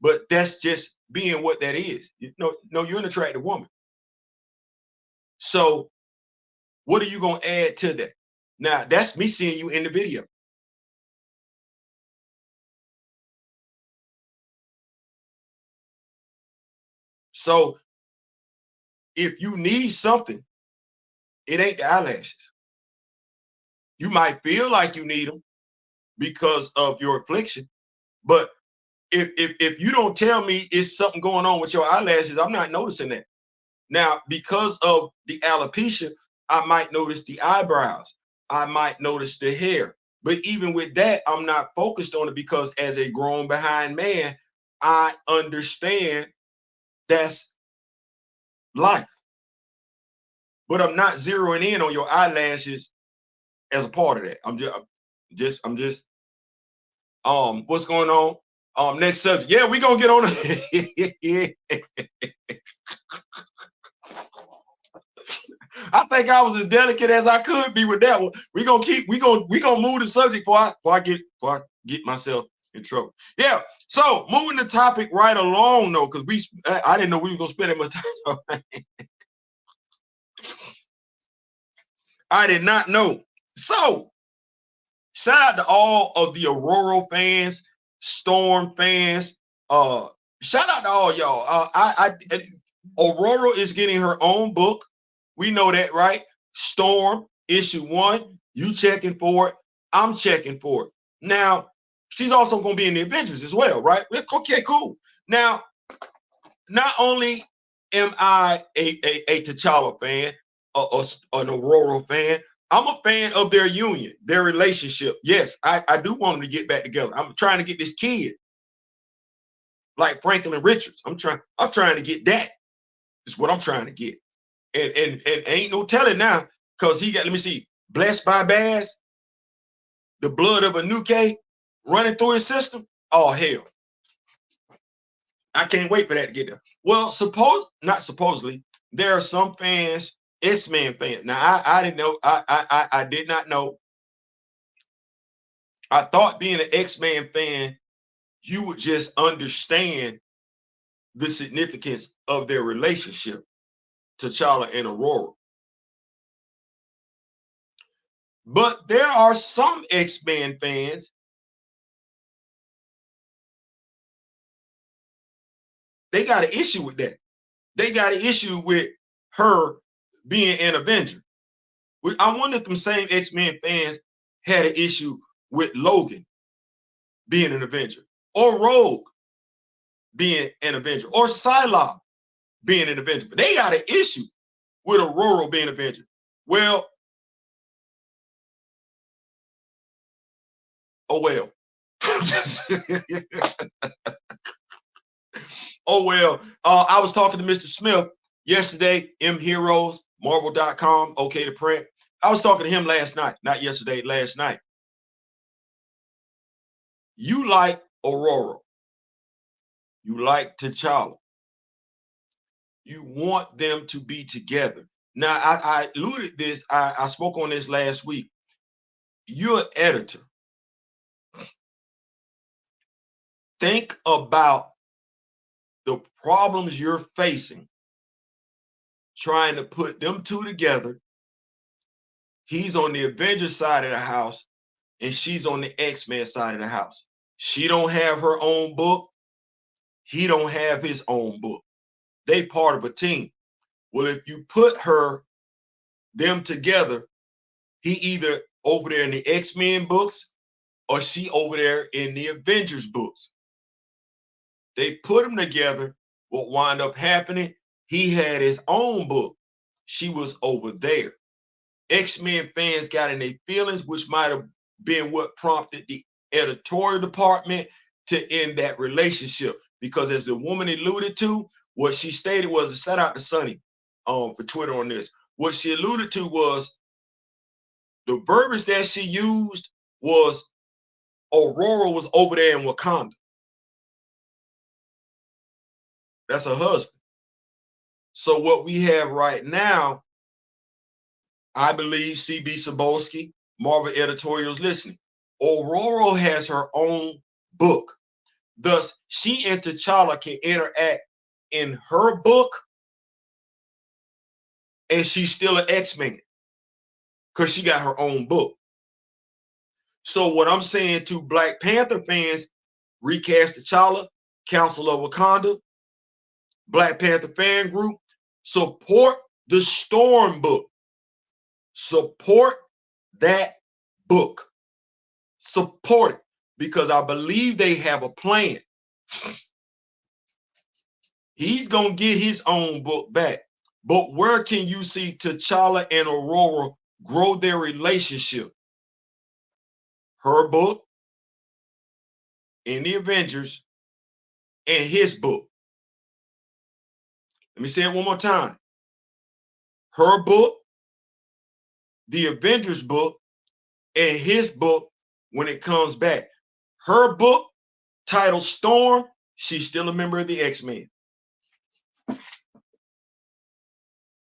but that's just being what that is. No, you're an attractive woman. So what are you gonna add to that? Now that's me seeing you in the video. So if you need something, it ain't the eyelashes. You might feel like you need them because of your affliction, but if you don't tell me it's something going on with your eyelashes, I'm not noticing that. Now, because of the alopecia, I might notice the eyebrows. I might notice the hair. But even with that, I'm not focused on it because as a grown behind man, I understand that's life. But I'm not zeroing in on your eyelashes as a part of that. I'm just what's going on? Next subject. Yeah, we gonna get on it. I think I was as delicate as I could be with that one. We gonna move the subject before I get myself In trouble. Yeah. So moving the topic right along, though, because I didn't know we were gonna spend that much time. I did not know. So shout out to all of the Ororo fans, Storm fans. Shout out to all y'all. Ororo is getting her own book. We know that, right? Storm, issue 1. You checking for it. I'm checking for it. Now, she's also going to be in the Avengers as well, right? Okay, cool. Now, not only am I a T'Challa fan, an Ororo fan, I'm a fan of their union, their relationship. Yes, I do want them to get back together. I'm trying to get this kid like Franklin Richards. I'm trying to get that. Is what I'm trying to get. And ain't no telling now, because he got, let me see, Blessed by Bass, the blood of a Nuke running through his system. Oh, hell. I can't wait for that to get there. Well, not supposedly, there are some fans, XMen fans. Now, I didn't know, I did not know. I thought being an XMen fan, you would just understand the significance of their relationship, T'Challa and Aurora. But there are some X-Men fans, they got an issue with that. They got an issue with her being an Avenger. I wonder if them same X-Men fans had an issue with Logan being an Avenger, or Rogue being an Avenger, or Psylocke being an Avenger. But they got an issue with Ororo being an Avenger. Well, oh well. Oh well. I was talking to Mr. Smith yesterday, M Heroes, Marvel.com, okay to print. I was talking to him last night, not yesterday, last night. You like Ororo. You like T'Challa. You want them to be together. Now, I alluded this, I spoke on this last week. You're an editor. Think about the problems you're facing trying to put them two together. He's on the Avengers side of the house, and she's on the X-Men side of the house. She don't have her own book. He don't have his own book. They part of a team. Well, if you put them together, he either over there in the X-Men books or she over there in the Avengers books. They put them together. What wound up happening, he had his own book. She was over there. X-Men fans got in their feelings, which might have been what prompted the editorial department to end that relationship. Because as the woman alluded to, what she stated was, a shout out to Sonny for Twitter on this. What she alluded to was the verbiage that she used was Ororo was over there in Wakanda. That's her husband. So what we have right now, I believe CB Cebulski, Marvel editorials listening. Ororo has her own book. Thus, she and T'Challa can interact in her book, and she's still an X-Men because she got her own book. So what I'm saying to Black Panther fans, recast T'Challa, Council of Wakanda, Black Panther fan group, support the Storm book. Support that book. Support it, because I believe they have a plan. He's going to get his own book back. But where can you see T'Challa and Aurora grow their relationship? Her book, in the Avengers, and his book. Let me say it one more time. Her book, the Avengers book, and his book when it comes back. Her book, titled Storm, she's still a member of the X-Men.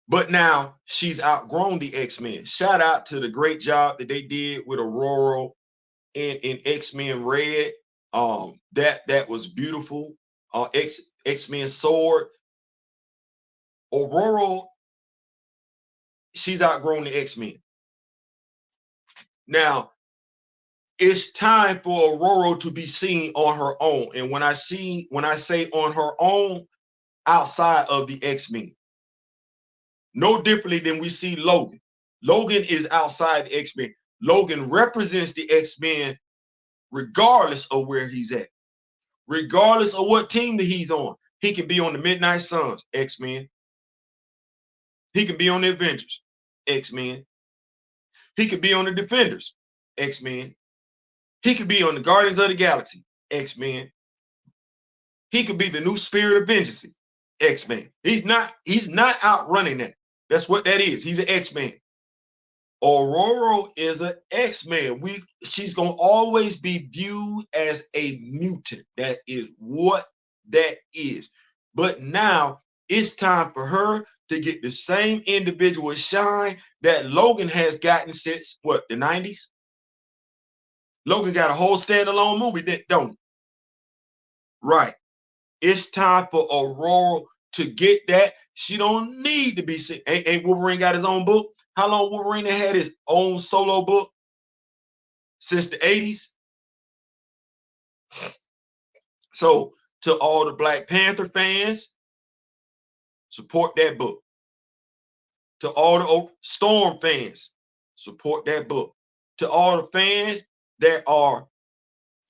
But now she's outgrown the X-Men. Shout out to the great job that they did with Ororo in X-Men Red. That was beautiful. X-Men Sword. Ororo, she's outgrown the X-Men. Now, it's time for Ororo to be seen on her own. And when I say on her own, outside of the X-Men. No differently than we see Logan. Logan is outside the X-Men. Logan represents the X-Men regardless of where he's at. Regardless of what team that he's on. He can be on the Midnight Suns, X-Men. He can be on the Avengers, X-Men. He could be on the Defenders, X-Men. He could be on the Guardians of the Galaxy, X-Men. He could be the new Spirit of Vengeance, X-Men. He's not outrunning that. That's what that is. He's an X-Man. Ororo is an X-Man. She's gonna always be viewed as a mutant. That is what that is. But now it's time for her to get the same individual shine that Logan has gotten since what, the 90s? Logan got a whole standalone movie, don't he? Right. It's time for Aurora to get that. She don't need to be sick. Ain't Wolverine got his own book? How long Wolverine had his own solo book? Since the 80s. So to all the Black Panther fans, support that book. To all the Storm fans, support that book. To all the fans that are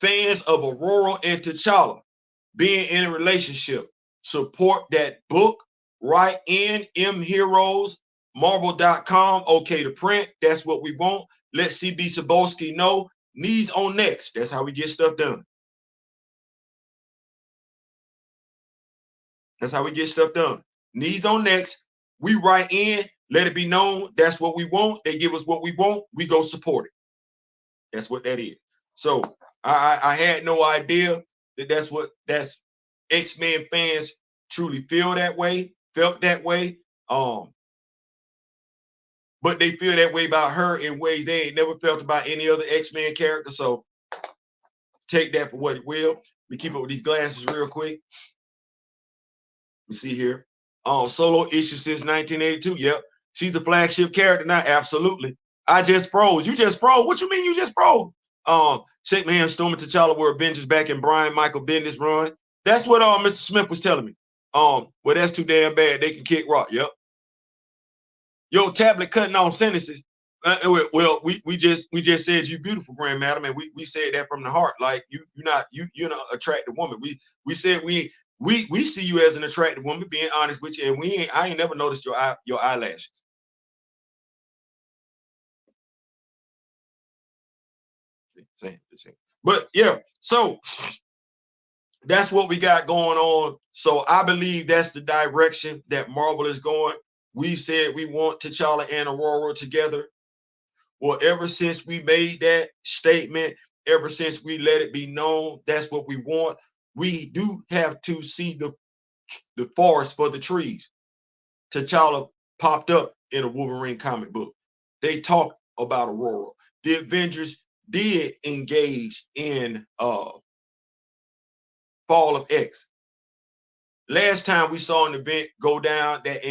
fans of Aurora and T'Challa being in a relationship, support that book. Right in mheroes, marvel.com, okay to print. That's what we want. Let CB Sabolsky know. Knees on necks. That's how we get stuff done. That's how we get stuff done. Knees on necks. We write in. Let it be known. That's what we want. They give us what we want. We go support it. That's what that is. So I had no idea that's X-Men fans truly feel that way, felt that way. But they feel that way about her in ways they ain't never felt about any other X-Men character. So take that for what it will. We keep up with these glasses real quick. We see here. Solo issue since 1982. Yep. She's a flagship character now. Absolutely. I just froze. You just froze. What you mean you just froze? Shake my hand, Storm and T'Challa were Avengers back in Brian Michael Bendis run. That's what Mr. Smith was telling me. Well, that's too damn bad. They can kick rock. Yep. Your tablet cutting off sentences. Well, we just said you beautiful, grand madam, and we said that from the heart. Like you're not attractive woman. We said we see you as an attractive woman, being honest with you, and I ain't never noticed your eyelashes. But yeah, so that's what we got going on. So I believe that's the direction that Marvel is going. We said we want T'Challa and Ororo together. Well, ever since we made that statement, ever since we let it be known that's what we want, we do have to see the forest for the trees. T'Challa popped up in a Wolverine comic book. They talked about Ororo. The Avengers did engage in Fall of X. Last time we saw an event go down that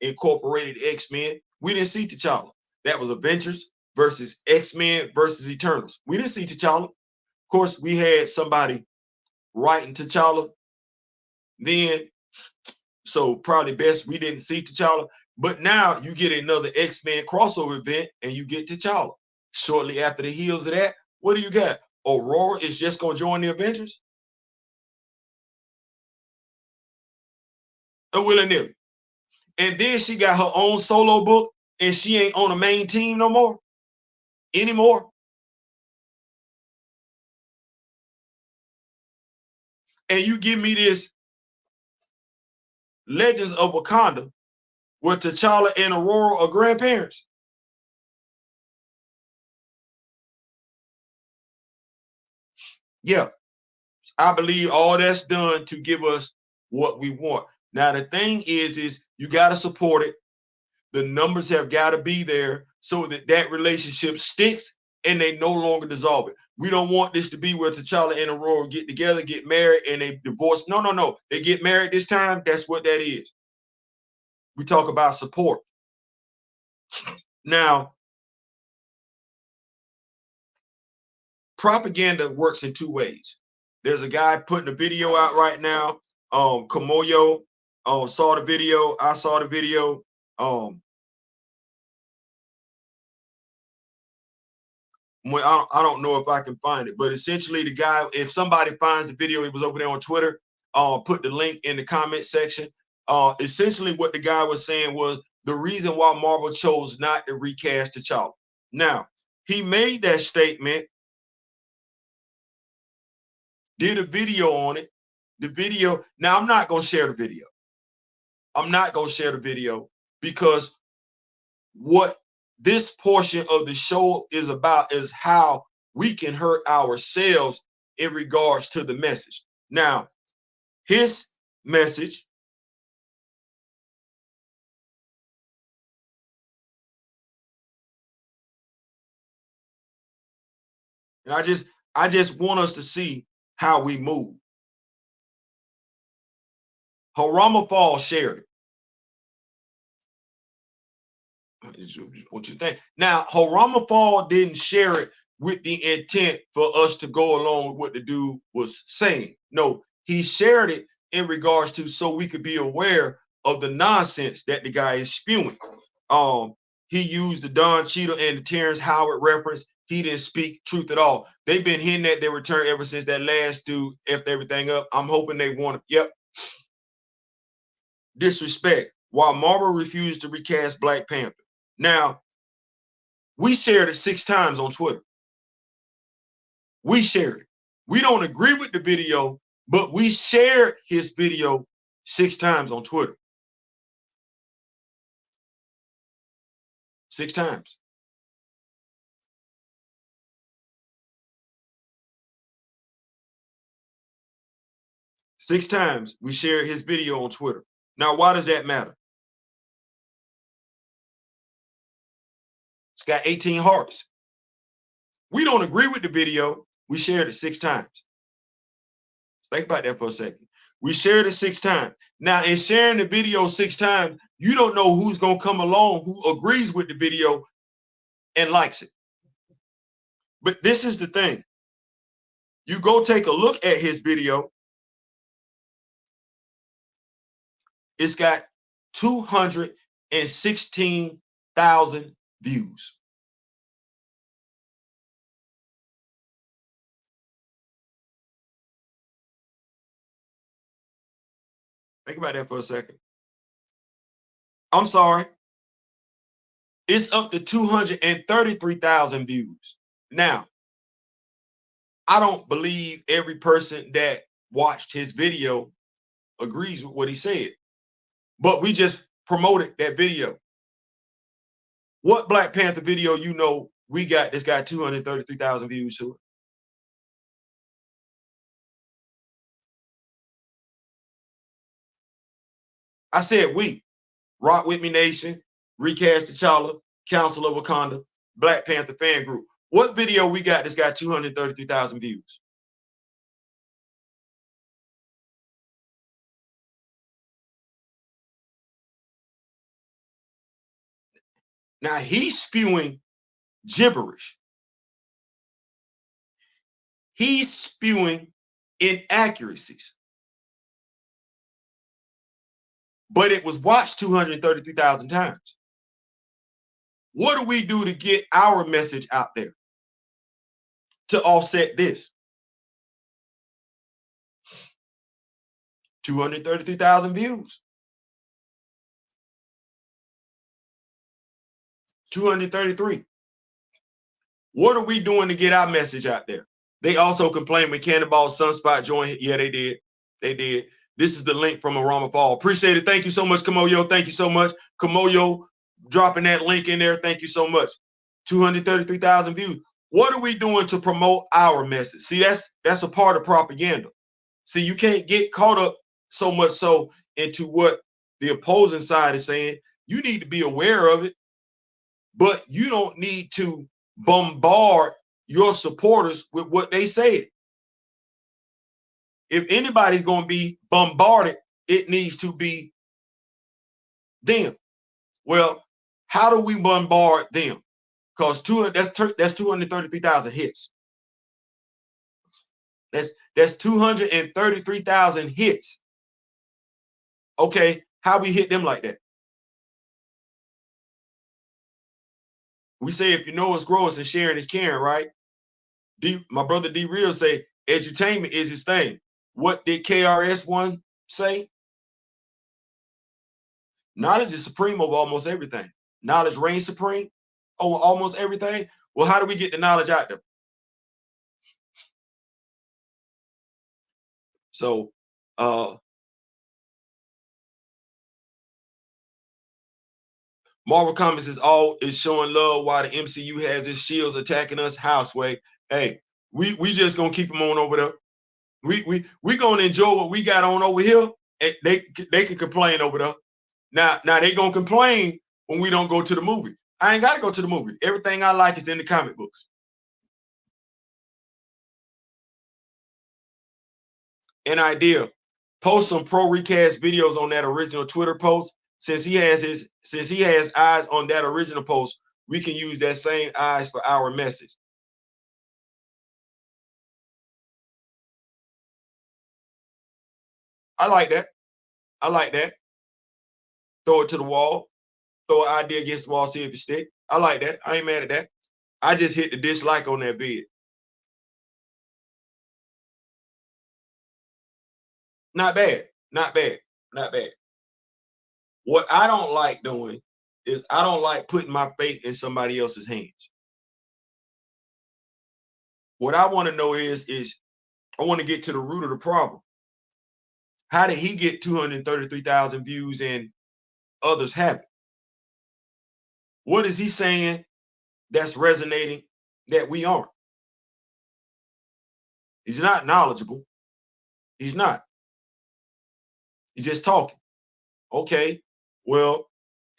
incorporated X-Men, we didn't see T'Challa. That was Avengers versus X-Men versus Eternals. We didn't see T'Challa. Of course, we had somebody writing T'Challa then, so probably best we didn't see T'Challa. But now you get another X-Men crossover event and you get T'Challa. Shortly after the heels of that, what do you got? Aurora is just going to join the Avengers? Willy-nilly. And then she got her own solo book and she ain't on the main team no more anymore. And you give me this Legends of Wakanda where T'Challa and Ororo are grandparents. Yeah, I believe all that's done to give us what we want. Now, the thing is you got to support it. The numbers have got to be there so that relationship sticks and they no longer dissolve it. We don't want this to be where T'Challa and Ororo get together, get married, and they divorce. No, no, no. They get married this time. That's what that is. We talk about support. Now, propaganda works in two ways. There's a guy putting a video out right now. Kamoyo saw the video. I saw the video. I don't know if I can find it, but essentially the guy, if somebody finds the video, it was over there on Twitter, put the link in the comment section. Essentially what the guy was saying was the reason why Marvel chose not to recast T'Challa. Now, he made that statement, did a video on it. The video, now I'm not going to share the video. I'm not going to share the video because what this portion of the show is about is how we can hurt ourselves in regards to the message. Now, his message, and I just want us to see how we move. Harama Fall shared it. What you think? Now, Harama Fall didn't share it with the intent for us to go along with what the dude was saying. No, he shared it in regards to so we could be aware of the nonsense that the guy is spewing. He used the Don Cheadle and the Terrence Howard reference. He didn't speak truth at all. They've been hinting at their return ever since that last dude effed everything up. I'm hoping they want it. Yep. Disrespect. While Marvel refused to recast Black Panther. Now, we shared it 6 times on Twitter. We shared it. We don't agree with the video, but we shared his video 6 times on Twitter. 6 times. Six times we shared his video on Twitter. Now, why does that matter? It's got 18 hearts. We don't agree with the video. We shared it 6 times. Think about that for a second. We shared it 6 times. Now, in sharing the video 6 times, you don't know who's going to come along who agrees with the video and likes it. But this is the thing. You go take a look at his video. It's got 216,000 views. Think about that for a second. I'm sorry. It's up to 233,000 views. Now, I don't believe every person that watched his video agrees with what he said, but we just promoted that video. What Black Panther video you know we got that's got 233,000 views to it? I said we. Rock With Me Nation, Recast T'Challa, Council of Wakanda, Black Panther fan group. What video we got that's got 233,000 views? Now he's spewing gibberish. He's spewing inaccuracies. But it was watched 233,000 times. What do we do to get our message out there to offset this? 233,000 views. 233. What are we doing to get our message out there? They also complained when Cannonball Sunspot joined. Yeah, they did. They did. This is the link from Arama Fall. Appreciate it. Thank you so much, Kamoyo. Thank you so much. Kamoyo dropping that link in there. Thank you so much. 233,000 views. What are we doing to promote our message? See, that's a part of propaganda. See, you can't get caught up so much so into what the opposing side is saying. You need to be aware of it, but you don't need to bombard your supporters with what they said. If anybody's going to be bombarded, it needs to be them. Well, how do we bombard them? Because that's 233,000 hits. That's 233,000 hits. Okay, how we hit them like that? We say if you know it's growing and sharing is caring, right? My brother D Real say edutainment is his thing. What did KRS-One say? Knowledge is supreme over almost everything. Knowledge reigns supreme over almost everything. Well, how do we get the knowledge out there? So Marvel Comics is showing love while the MCU has its shields attacking us houseway. Hey, we just gonna keep them on over there. We gonna enjoy what we got on over here, and they can complain over there. Now they gonna complain when we don't go to the movie. I ain't gotta go to the movie. Everything I like is in the comic books. An idea: post some pro recast videos on that original Twitter post. Since he has eyes on that original post, we can use that same eyes for our message. I like that. I like that. Throw it to the wall. Throw an idea against the wall, see if it stick. I like that. I ain't mad at that. I just hit the dislike on that vid. Not bad. Not bad. Not bad. What I don't like doing is I don't like putting my faith in somebody else's hands. What I want to know is I want to get to the root of the problem. How did he get 233,000 views and others haven't? What is he saying that's resonating that we aren't? He's not knowledgeable. He's not. He's just talking. Okay, well,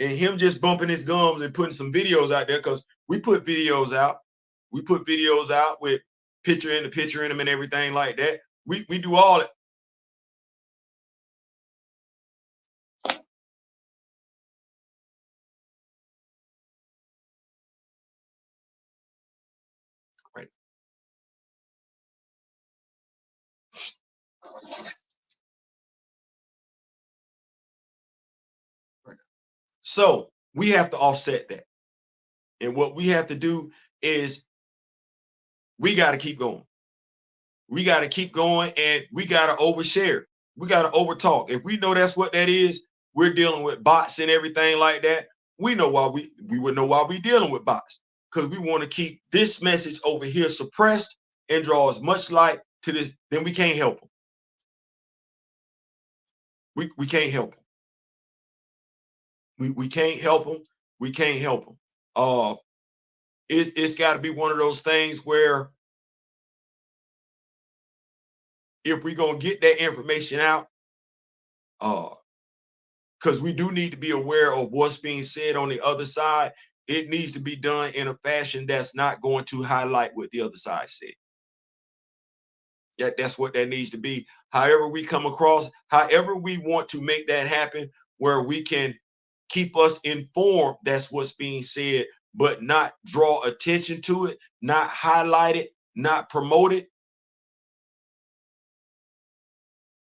and him just bumping his gums and putting some videos out there, because we put videos out. We put videos out with picture in them and everything like that. We do all it. Right. Right. So we have to offset that. And what we have to do is we got to keep going. We got to keep going, and we got to overshare. We got to overtalk. If we know that's what that is, we're dealing with bots and everything like that. We know why we would know why we're dealing with bots, because we want to keep this message over here suppressed and draw as much light to this. Then we can't help them. We can't help them. We can't help them. We can't help them. It's got to be one of those things where if we're gonna get that information out, because we do need to be aware of what's being said on the other side, it needs to be done in a fashion that's not going to highlight what the other side said. That's what that needs to be. However we come across, however we want to make that happen, where we can keep us informed, that's what's being said, but not draw attention to it, not highlight it, not promote it.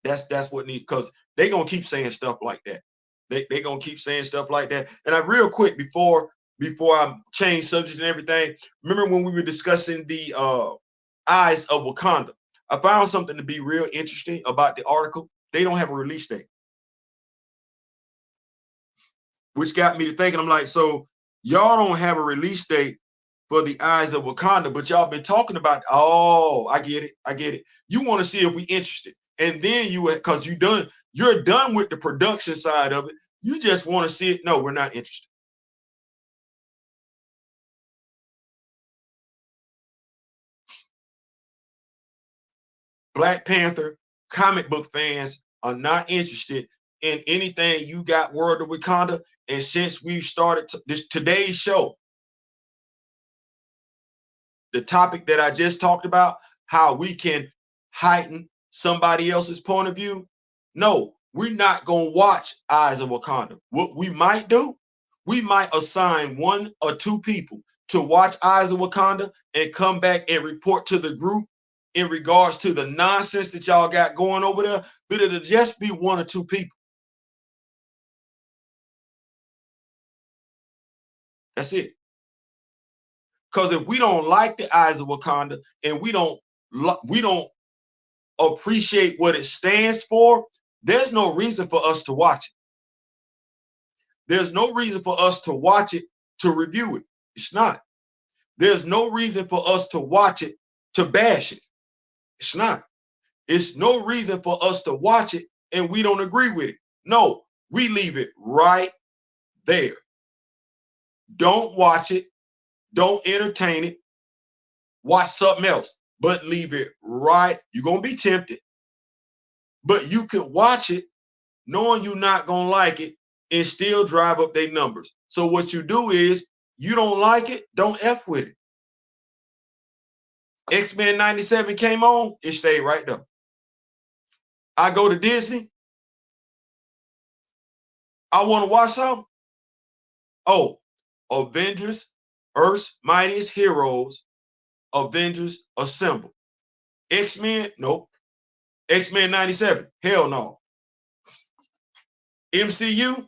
That's what needs, because they're gonna keep saying stuff like that. They gonna keep saying stuff like that. And I real quick before I change subjects and everything, remember when we were discussing the Eyes of Wakanda? I found something to be real interesting about the article. They don't have a release date, which got me to thinking. I'm like, so y'all don't have a release date for the Eyes of Wakanda, but y'all been talking about. Oh, I get it. I get it. You want to see if we interested, and then because you're done with the production side of it. You just want to see it. No, we're not interested. Black Panther comic book fans are not interested in anything you got World of Wakanda. And since we've started today's show, the topic that I just talked about, how we can heighten somebody else's point of view. No, we're not going to watch Eyes of Wakanda. What we might do, we might assign 1 or 2 people to watch Eyes of Wakanda and come back and report to the group in regards to the nonsense that y'all got going over there, but it'll just be 1 or 2 people. That's it. Because if we don't like the Eyes of Wakanda and we don't appreciate what it stands for, there's no reason for us to watch it. There's no reason for us to watch it to review it. It's not. There's no reason for us to watch it to bash it. It's not. It's no reason for us to watch it and we don't agree with it. No, we leave it right there. Don't watch it. Don't entertain it. Watch something else, but leave it right. You're going to be tempted, but you could watch it knowing you're not going to like it and still drive up their numbers. So what you do is, you don't like it, don't F with it. X-Men 97 came on, it stayed right there. I go to Disney, I want to watch something. Oh, Avengers, Earth's Mightiest Heroes, Avengers Assemble. X-Men, nope. X-Men 97, hell no. MCU,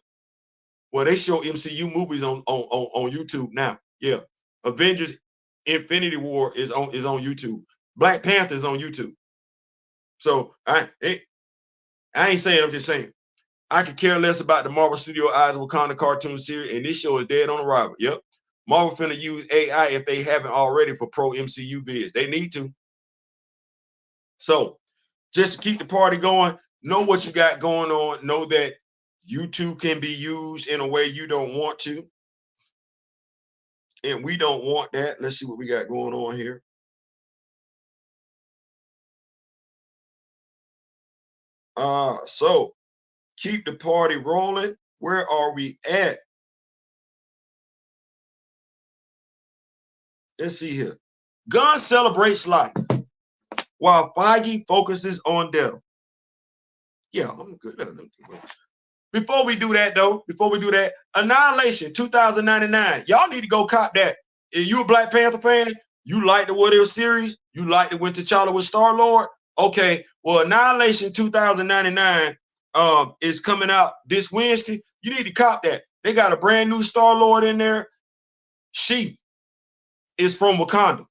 well, they show MCU movies on YouTube now. Yeah, Avengers Infinity War is on YouTube. Black Panther is on YouTube. So I ain't saying, I'm just saying. I could care less about the Marvel Studio Eyes of Wakanda cartoon series, and this show is dead on arrival. Yep. Marvel finna use AI if they haven't already for pro MCU bids. They need to. So just to keep the party going, know what you got going on. Know that YouTube can be used in a way you don't want to. And we don't want that. Let's see what we got going on here. So keep the party rolling. Where are we at? Let's see here. Gunn celebrates life while Feige focuses on death. Yeah, I'm good. Before we do that, though, Annihilation 2099. Y'all need to go cop that. If you a Black Panther fan, you like the What If series, you like the when T'Challa with Star-Lord. Okay, well, Annihilation 2099 is coming out this Wednesday. You need to cop that. They got a brand new Star-Lord in there. She is from Wakanda.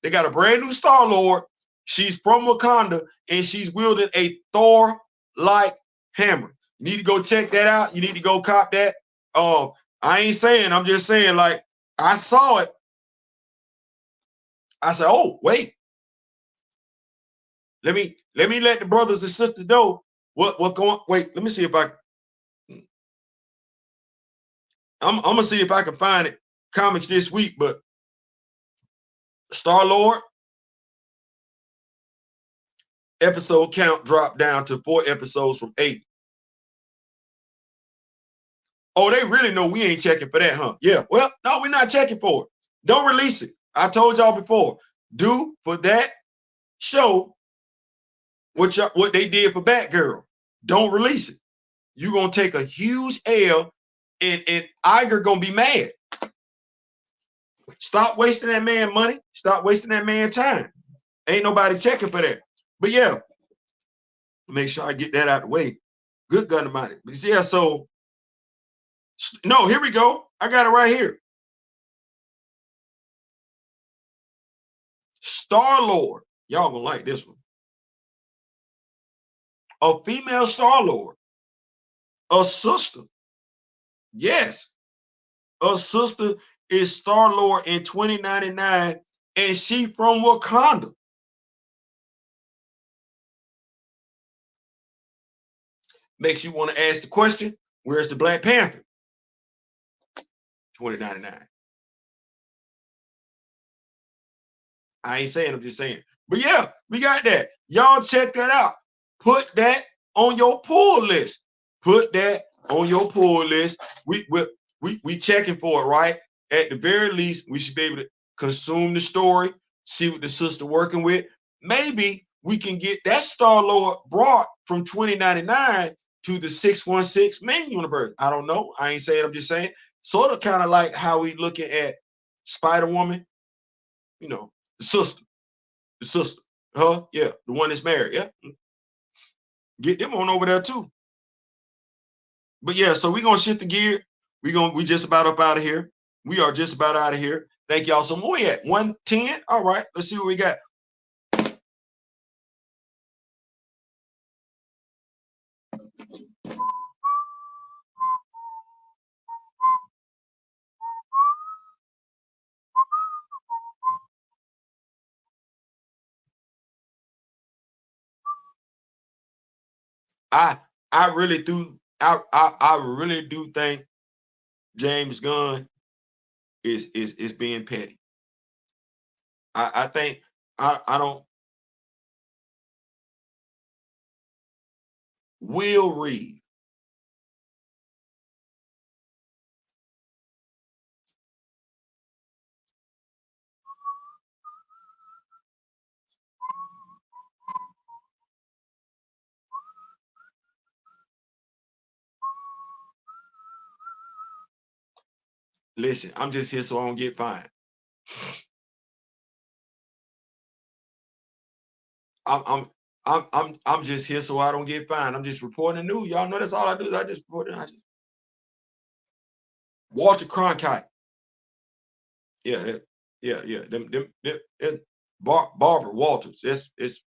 They got a brand new Star-Lord. She's from Wakanda, and she's wielding a Thor-like hammer. You need to go check that out. You need to go cop that. I ain't saying, I'm just saying, like, I saw it. I said, oh, wait. Let me let the brothers and sisters know what going. Wait, let me see if I'm gonna see if I can find it. Comics this week, but Star-Lord episode count dropped down to 4 episodes from 8. Oh, they really know we ain't checking for that, huh? Yeah. Well, no, we're not checking for it. Don't release it. I told y'all before. Do for that show what they did for Batgirl. Don't release it. You're gonna take a huge L, and Iger gonna be mad. Stop wasting that man money. Stop wasting that man time. Ain't nobody checking for that. But yeah, make sure I get that out of the way. Good gun about it. But yeah, so no, here we go. I got it right here. Star-Lord. Y'all gonna like this one. A female Star-Lord. A sister. Yes. A sister is Star-Lord in 2099, and she from Wakanda. Makes you want to ask the question, where's the Black Panther? 2099. I ain't saying, I'm just saying. But yeah, we got that. Y'all check that out. Put that on your pull list. Put that on your pull list. We checking for it, right? At the very least, we should be able to consume the story, see what the sister working with. Maybe we can get that Star-Lord brought from 2099 to the 616 main universe. I don't know. I ain't saying, I'm just saying. Sort of kind of like how we looking at Spider-Woman, you know, the sister, yeah, the one that's married, yeah. Get them on over there too. But yeah, so we're gonna shift the gear. We just about up out of here. We are just about out of here. Thank y'all so much. We at 110. All right, let's see what we got. I really do. I really do think James Gunn is being petty. I think I don't. Will Reeve. Listen, I'm just here so I don't get fined. I'm just here so I don't get fined. I'm just reporting the news. Y'all know that's all I do. Is I just report it. Walter Cronkite. Yeah, them Barbara Walters. It's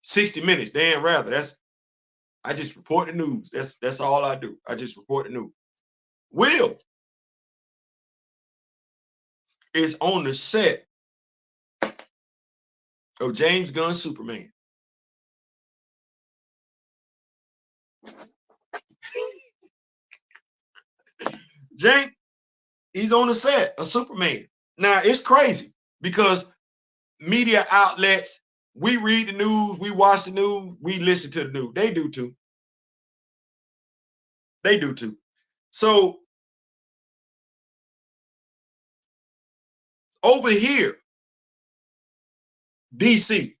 60 Minutes. Dan Rather. I just report the news. That's all I do. I just report the news. Will is on the set of James Gunn's Superman. James, he's on the set of Superman. Now it's crazy because media outlets, we read the news, we watch the news, we listen to the news. They do too. They do too. So over here, DC,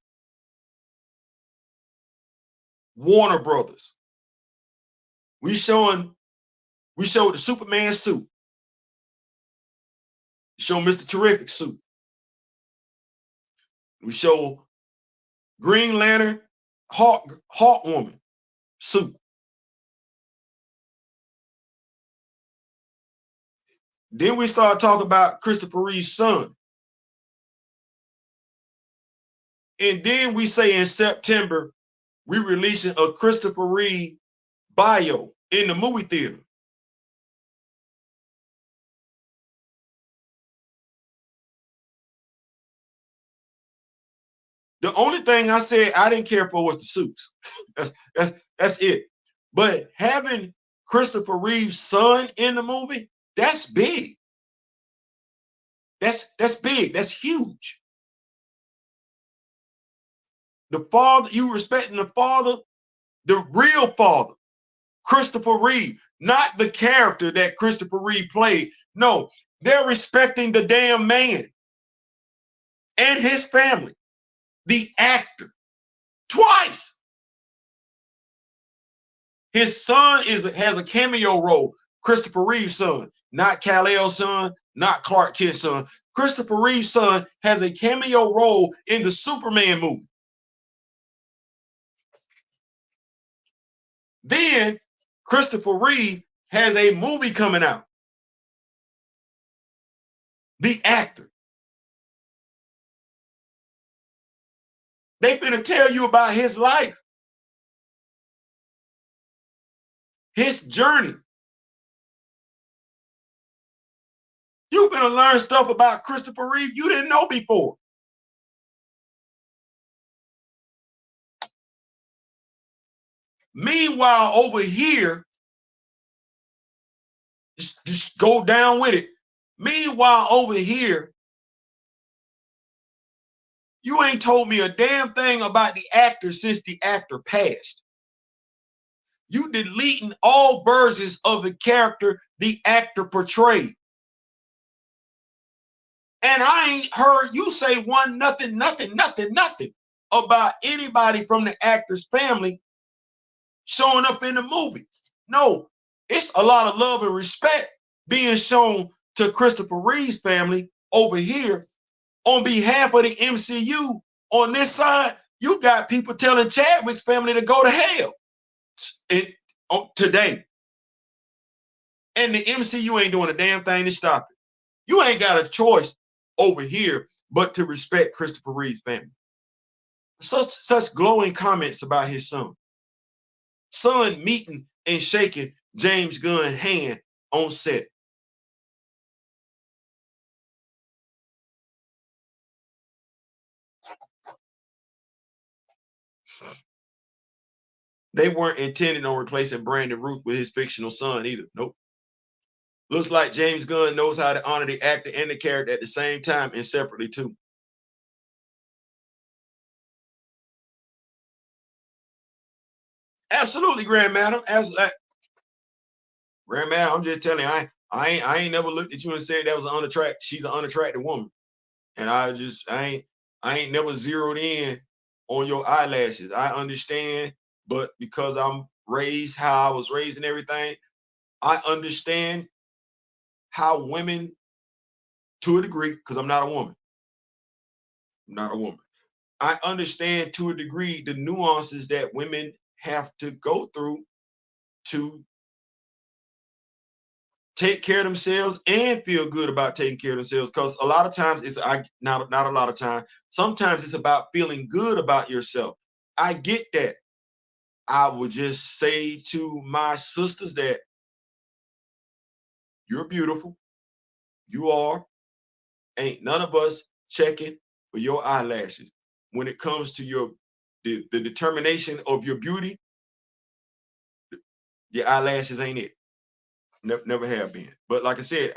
Warner Brothers, we showed the Superman suit. We show Mr. Terrific suit. We show Green Lantern, Hawk Woman suit. Then we start talking about Christopher Reeve's son. And then we say in September, we releasing a Christopher Reeve bio in the movie theater. The only thing I said I didn't care for was the suits. That's it. But having Christopher Reeve's son in the movie, that's big. That's big. That's huge. The father, you respecting the father, the real father, Christopher Reeve, not the character that Christopher Reeve played. No, they're respecting the damn man and his family, the actor, twice. His son has a cameo role. Christopher Reeve's son, not Kal-El's son, not Clark Kent's son. Christopher Reeve's son has a cameo role in the Superman movie. Then Christopher Reeve has a movie coming out. The actor. They finna tell you about his life, his journey. You're gonna learn stuff about Christopher Reeve you didn't know before. Meanwhile, over here, just go down with it. Meanwhile, over here, you ain't told me a damn thing about the actor since the actor passed. You deleting all versions of the character the actor portrayed. And I ain't heard you say nothing about anybody from the actor's family showing up in the movie. No, it's a lot of love and respect being shown to Christopher Reeve's family over here on behalf of the MCU. On this side, you got people telling Chadwick's family to go to hell today. And the MCU ain't doing a damn thing to stop it. You ain't got a choice over here but to respect Christopher Reeve's family. Such glowing comments about his son. Son meeting and shaking James Gunn's hand on set. They weren't intending on replacing Brandon Routh with his fictional son either. Nope. Looks like James Gunn knows how to honor the actor and the character at the same time and separately too. Absolutely, Grand Madam. Grand Madam, I'm just telling you, I ain't never looked at you and said that was an unattractive. She's an unattractive woman, and I ain't never zeroed in on your eyelashes. I understand, but because I'm raised how I was raised and everything, I understand how women, to a degree, because I'm not a woman. I'm not a woman. I understand to a degree the nuances that women have to go through to take care of themselves and feel good about taking care of themselves. Because a lot of times not a lot of time. Sometimes it's about feeling good about yourself. I get that. I would just say to my sisters that you're beautiful. You are. Ain't none of us checking for your eyelashes. When it comes to the determination of your beauty, your eyelashes ain't it. Never have been. But like I said,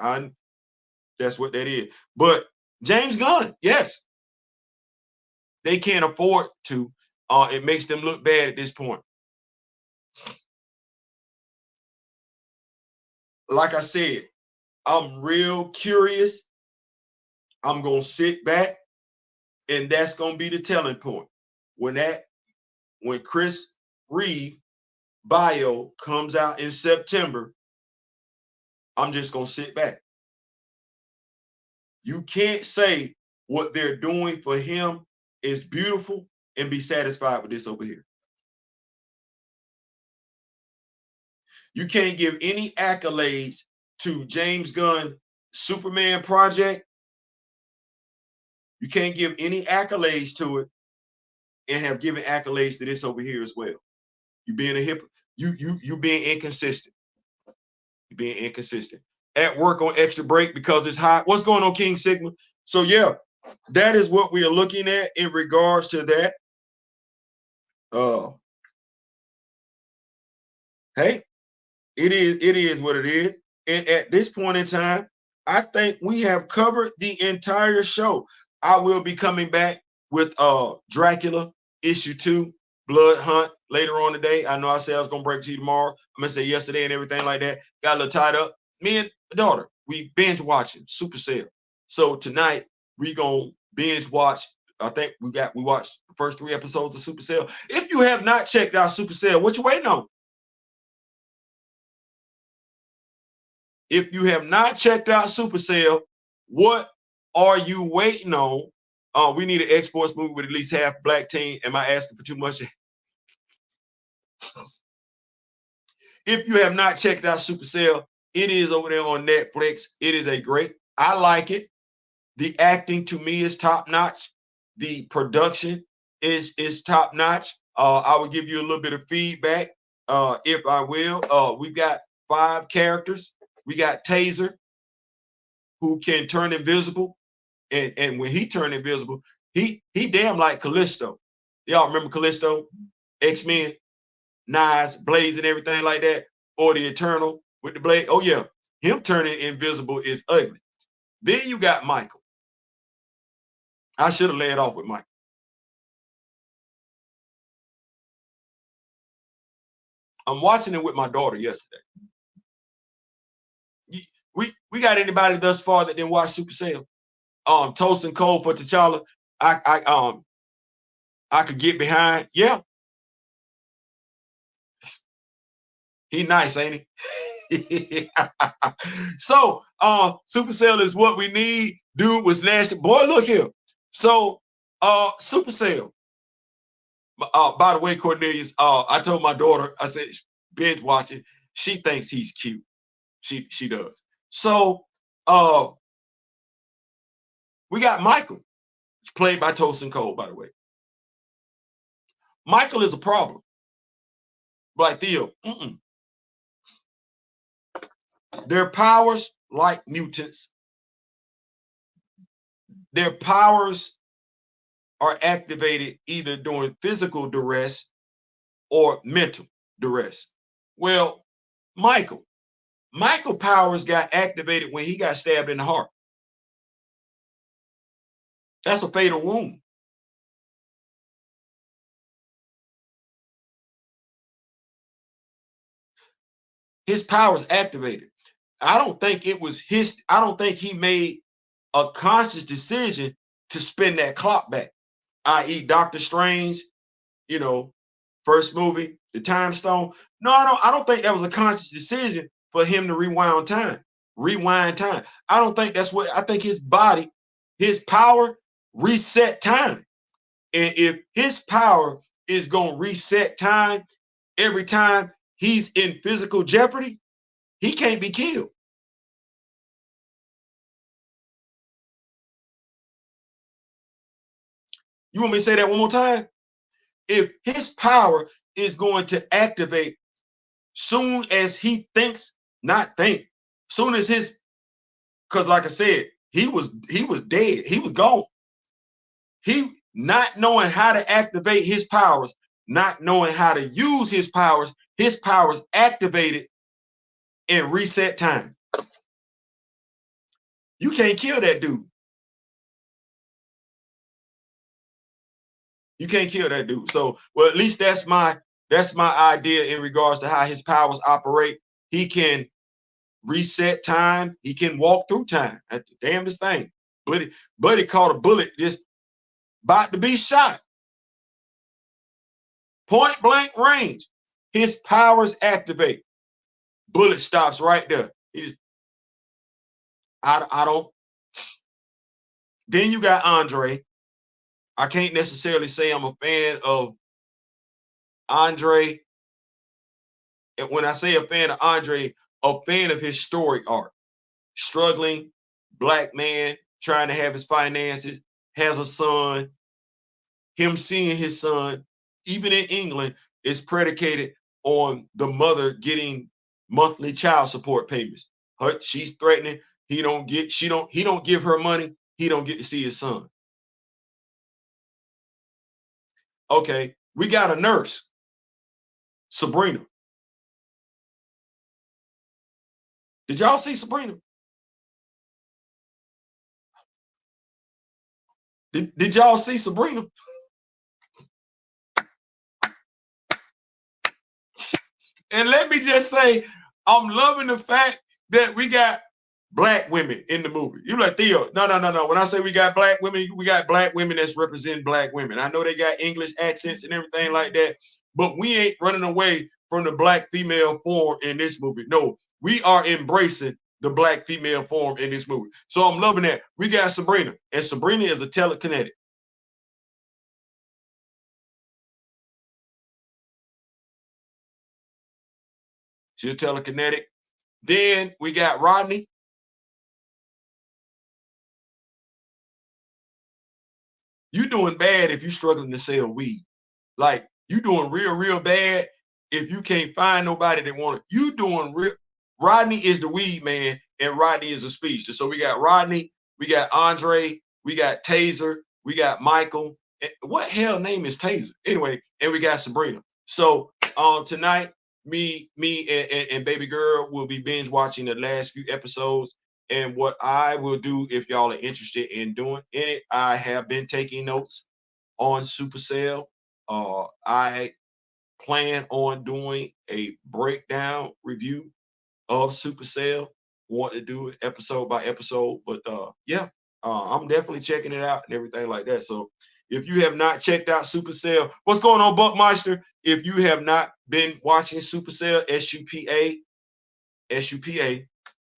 that's what that is. But James Gunn, yes, they can't afford to. It makes them look bad at this point. Like I said, I'm real curious. I'm gonna sit back, and that's gonna be the telling point. When Chris Reeve bio comes out in September, I'm just gonna sit back. You can't say what they're doing for him is beautiful and be satisfied with this over here. You can't give any accolades to James Gunn Superman project. You can't give any accolades to it and have given accolades to this over here as well. You being a you being inconsistent. You being inconsistent. At work on extra break because it's hot. What's going on, King Sigma? So yeah, that is what we are looking at in regards to that. Hey, it is what it is. And at this point in time, I think we have covered the entire show. I will be coming back with Dracula issue 2, Blood Hunt, later on today. I know I said I was gonna break to you tomorrow. I'm gonna say yesterday and everything like that. Got a little tied up. Me and my daughter, we binge watching Supercell. So tonight we gonna binge watch. I think we watched the first 3 episodes of Supercell. If you have not checked out Supercell, what you waiting on? If you have not checked out Supercell, what are you waiting on? We need an X-Force movie with at least half black team. Am I asking for too much? If you have not checked out Supercell, it is over there on Netflix. It is I like it. The acting to me is top notch. The production is top notch. I will give you a little bit of feedback, if I will. We've got 5 characters. We got Taser, who can turn invisible. And when he turned invisible, he damn like Callisto. Y'all remember Callisto? X-Men, knives, blades, and everything like that, or the Eternal with the blade. Oh yeah, him turning invisible is ugly. Then you got Michael. I should have led off with Michael. I'm watching it with my daughter yesterday. We got anybody thus far that didn't watch Supercell? Toasting Cole for T'Challa, I could get behind. Yeah, he nice, ain't he? So Supercell is what we need. Dude was nasty. Boy, look here. So Supercell. By the way, Cornelius, I told my daughter, I said, binge watching. She thinks he's cute. She does. So we got Michael. It's played by Tosin Cole, by the way. Michael is a problem. Like Theo. Their powers, like mutants, their powers are activated either during physical duress or mental duress. Well, Michael powers got activated when he got stabbed in the heart. That's a fatal wound. His powers activated. I don't think he made a conscious decision to spin that clock back, i.e. Doctor Strange, first movie, the Time Stone. No, I don't think that was a conscious decision for him to rewind time. I don't think that's what, I think his body, his power reset time. And if his power is going to reset time every time he's in physical jeopardy, he can't be killed. You want me to say that one more time? If his power is going to activate soon as he thinks, soon as because like I said, he was dead. He was gone. He not knowing how to activate his powers, not knowing how to use his powers activated and reset time. You can't kill that dude. You can't kill that dude. So, well, at least that's my idea in regards to how his powers operate. He can reset time. He can walk through time. That's the damnedest thing. Buddy caught a bullet just about to be shot. Point blank range. His powers activate. Bullet stops right there. I don't. Then you got Andre. I can't necessarily say I'm a fan of Andre. And when I say a fan of Andre, a fan of his story arc. Struggling Black man trying to have his finances, has a son. Him seeing his son, even in England, is predicated on the mother getting monthly child support payments. She's threatening. He don't give her money. He don't get to see his son. Okay, we got a nurse, Sabrina. Did y'all see Sabrina? Did y'all see Sabrina? And let me just say, I'm loving the fact that we got Black women in the movie. You're like, Theo, no. When I say we got Black women that's representing Black women. I know they got English accents and everything like that, but we ain't running away from the Black female form in this movie. No, we are embracing the Black female form in this movie. So I'm loving that. We got Sabrina, and Sabrina is a telekinetic. She's a telekinetic. Then we got Rodney. You doing bad if you struggling to sell weed. Like, you doing real bad if you can't find nobody that want it. You doing real. Rodney is the weed man, and Rodney is a speedster. So we got Rodney, we got Andre, we got Taser, we got Michael. What hell name is Taser? Anyway, and we got Sabrina. So tonight, me and baby girl will be binge watching the last few episodes. And what I will do, if y'all are interested in doing in it, I have been taking notes on Supercell. I plan on doing a breakdown review of Supercell. Want to do it episode by episode, but yeah, I'm definitely checking it out and everything like that. So if you have not checked out Supercell, what's going on, Buckmeister? If you have not been watching Supercell, SUPA,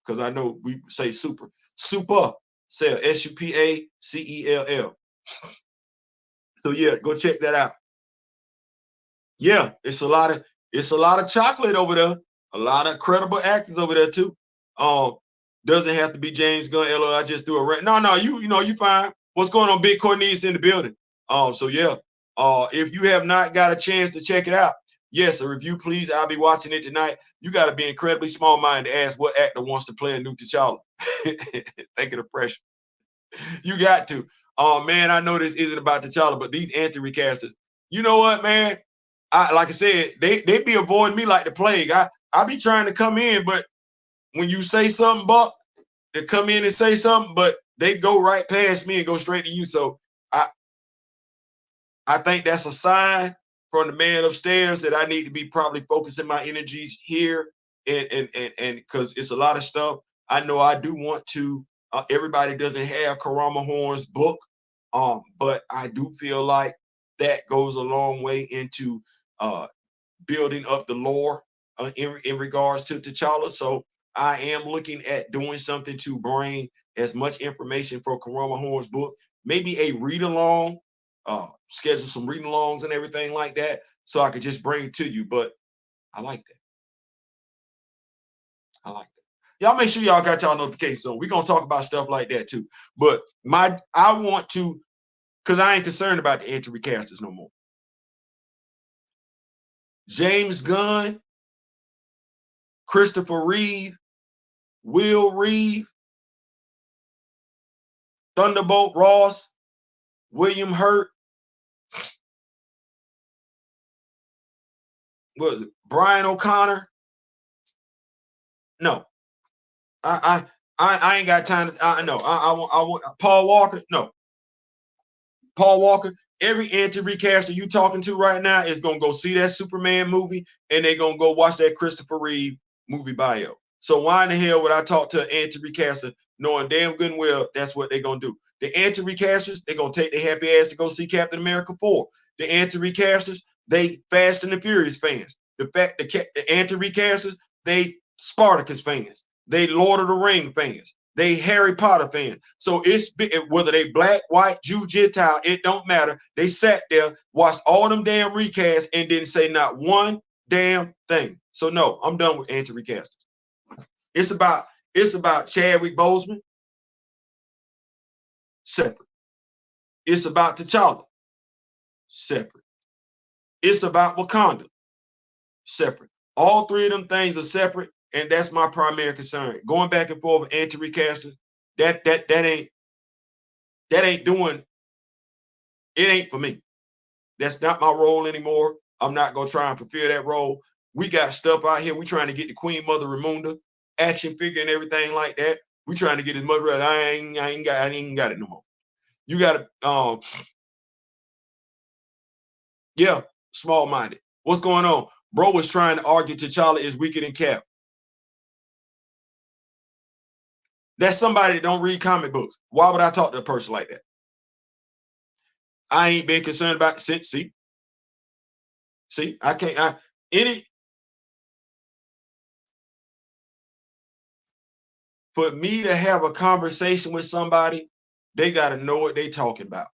because I know we say super cell, SUPACELL. So yeah, go check that out. Yeah, it's a lot of chocolate over there. A lot of credible actors over there too. Doesn't have to be James Gunn. I just do a rant. No, you fine. What's going on? Big Cornelius in the building. So yeah. If you have not got a chance to check it out, yes, a review, please. I'll be watching it tonight. You got to be incredibly small-minded to ask what actor wants to play a new T'Challa. Think of the pressure. You got to. Oh man, I know this isn't about T'Challa, but these anti-recasters. You know what, man? Like I said, they be avoiding me like the plague. I be trying to come in, but when you say something, Buck, they come in and say something, but they go right past me and go straight to you. So I think that's a sign from the man upstairs that I need to be probably focusing my energies here, and because it's a lot of stuff. I know I do want to. Everybody doesn't have Karama Horn's book, but I do feel like that goes a long way into building up the lore in regards to T'Challa. So I am looking at doing something to bring as much information for Karama Horn's book, maybe a read along, schedule some reading alongs and everything like that, so I could just bring it to you. But I like that. I like that. Y'all make sure y'all got y'all notifications on. We're gonna talk about stuff like that too. But I want to, because I ain't concerned about the anti-recasters no more. James Gunn, Christopher Reeve, Will Reeve, Thunderbolt Ross, William Hurt, what was it, Brian O'Connor. No, I ain't got time to. I want Paul Walker. No, Paul Walker. Every anti-recaster you talking to right now is gonna go see that Superman movie, and they're gonna go watch that Christopher Reeve movie bio. So why in the hell would I talk to an anti-recaster knowing damn good and well that's what they're gonna do? The anti-recasters, they're gonna take their happy ass to go see Captain America 4. The anti-recasters, they Fast and the Furious fans. The anti-recasters, they Spartacus fans. They Lord of the Ring fans. They Harry Potter fans. So it's whether they black, white, Jew, Gentile, it don't matter. They sat there, watched all them damn recasts, and didn't say not one damn thing. So no, I'm done with anti-recasters. It's about Chadwick Boseman, separate. It's about T'Challa, separate. It's about Wakanda, separate. All three of them things are separate, and that's my primary concern. Going back and forth with anti-recasters, that ain't doing. It ain't for me. That's not my role anymore. I'm not gonna try and fulfill that role. We got stuff out here. We trying to get the Queen Mother Ramunda action figure and everything like that. We trying to get his mother. I ain't got it no more. You got to, yeah, small minded. What's going on? Bro was trying to argue T'Challa is weaker than Cap. That's somebody that don't read comic books. Why would I talk to a person like that? I ain't been concerned about see, I can't. For me to have a conversation with somebody, they got to know what they talking about.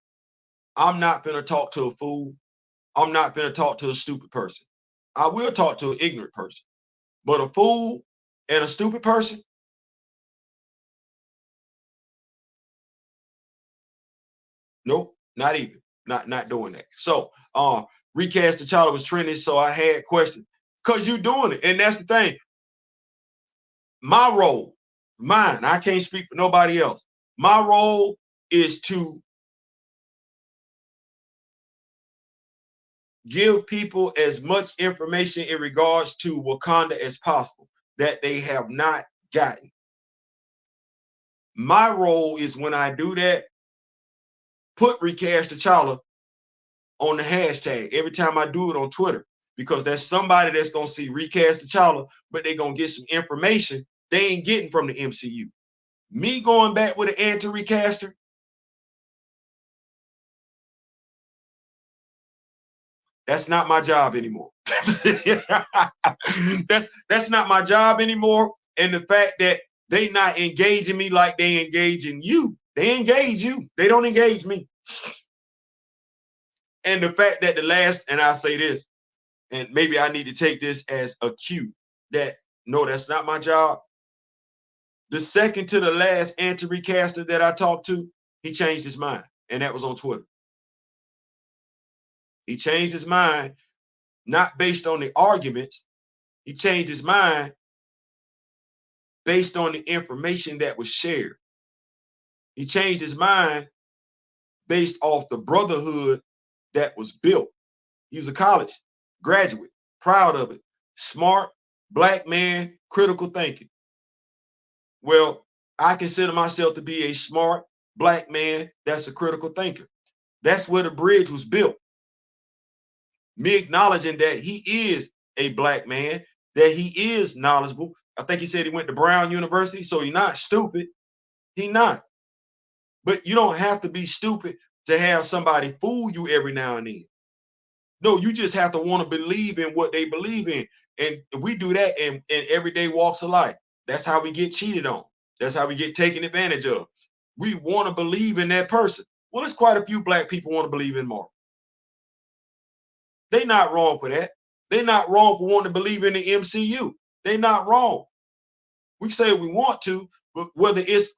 I'm not going to talk to a fool. I'm not going to talk to a stupid person. I will talk to an ignorant person, but a fool and a stupid person, nope, not even. Not doing that. So, recast T'Challa was trending, so I had questions because you doing it, and that's the thing. My role, mine, I can't speak for nobody else. My role is to give people as much information in regards to Wakanda as possible that they have not gotten. My role is when I do that, put recast T'Challa on the hashtag every time I do it on Twitter, because there's somebody that's gonna see recast T'Challa, but they're gonna get some information they ain't getting from the MCU. Me going back with an anti-recaster, that's not my job anymore. that's not my job anymore. And the fact that they not engaging me like they engaging you. They engage you. They don't engage me. And the fact that the last, and I say this, and maybe I need to take this as a cue that no, that's not my job. The second to the last anti-recaster that I talked to, he changed his mind. And that was on Twitter. He changed his mind, not based on the arguments. He changed his mind based on the information that was shared. He changed his mind based off the brotherhood that was built. He was a college graduate, proud of it, smart, black man, critical thinking. Well, I consider myself to be a smart black man that's a critical thinker. That's where the bridge was built. Me acknowledging that he is a black man, that he is knowledgeable. I think he said he went to Brown University, so he's not stupid. He's not. But you don't have to be stupid to have somebody fool you every now and then. No, you just have to want to believe in what they believe in. And we do that in everyday walks of life. That's how we get cheated on. That's how we get taken advantage of. We want to believe in that person. Well, there's quite a few black people want to believe in Marvel. They're not wrong for that. They're not wrong for wanting to believe in the MCU. They're not wrong. We say we want to, but whether it's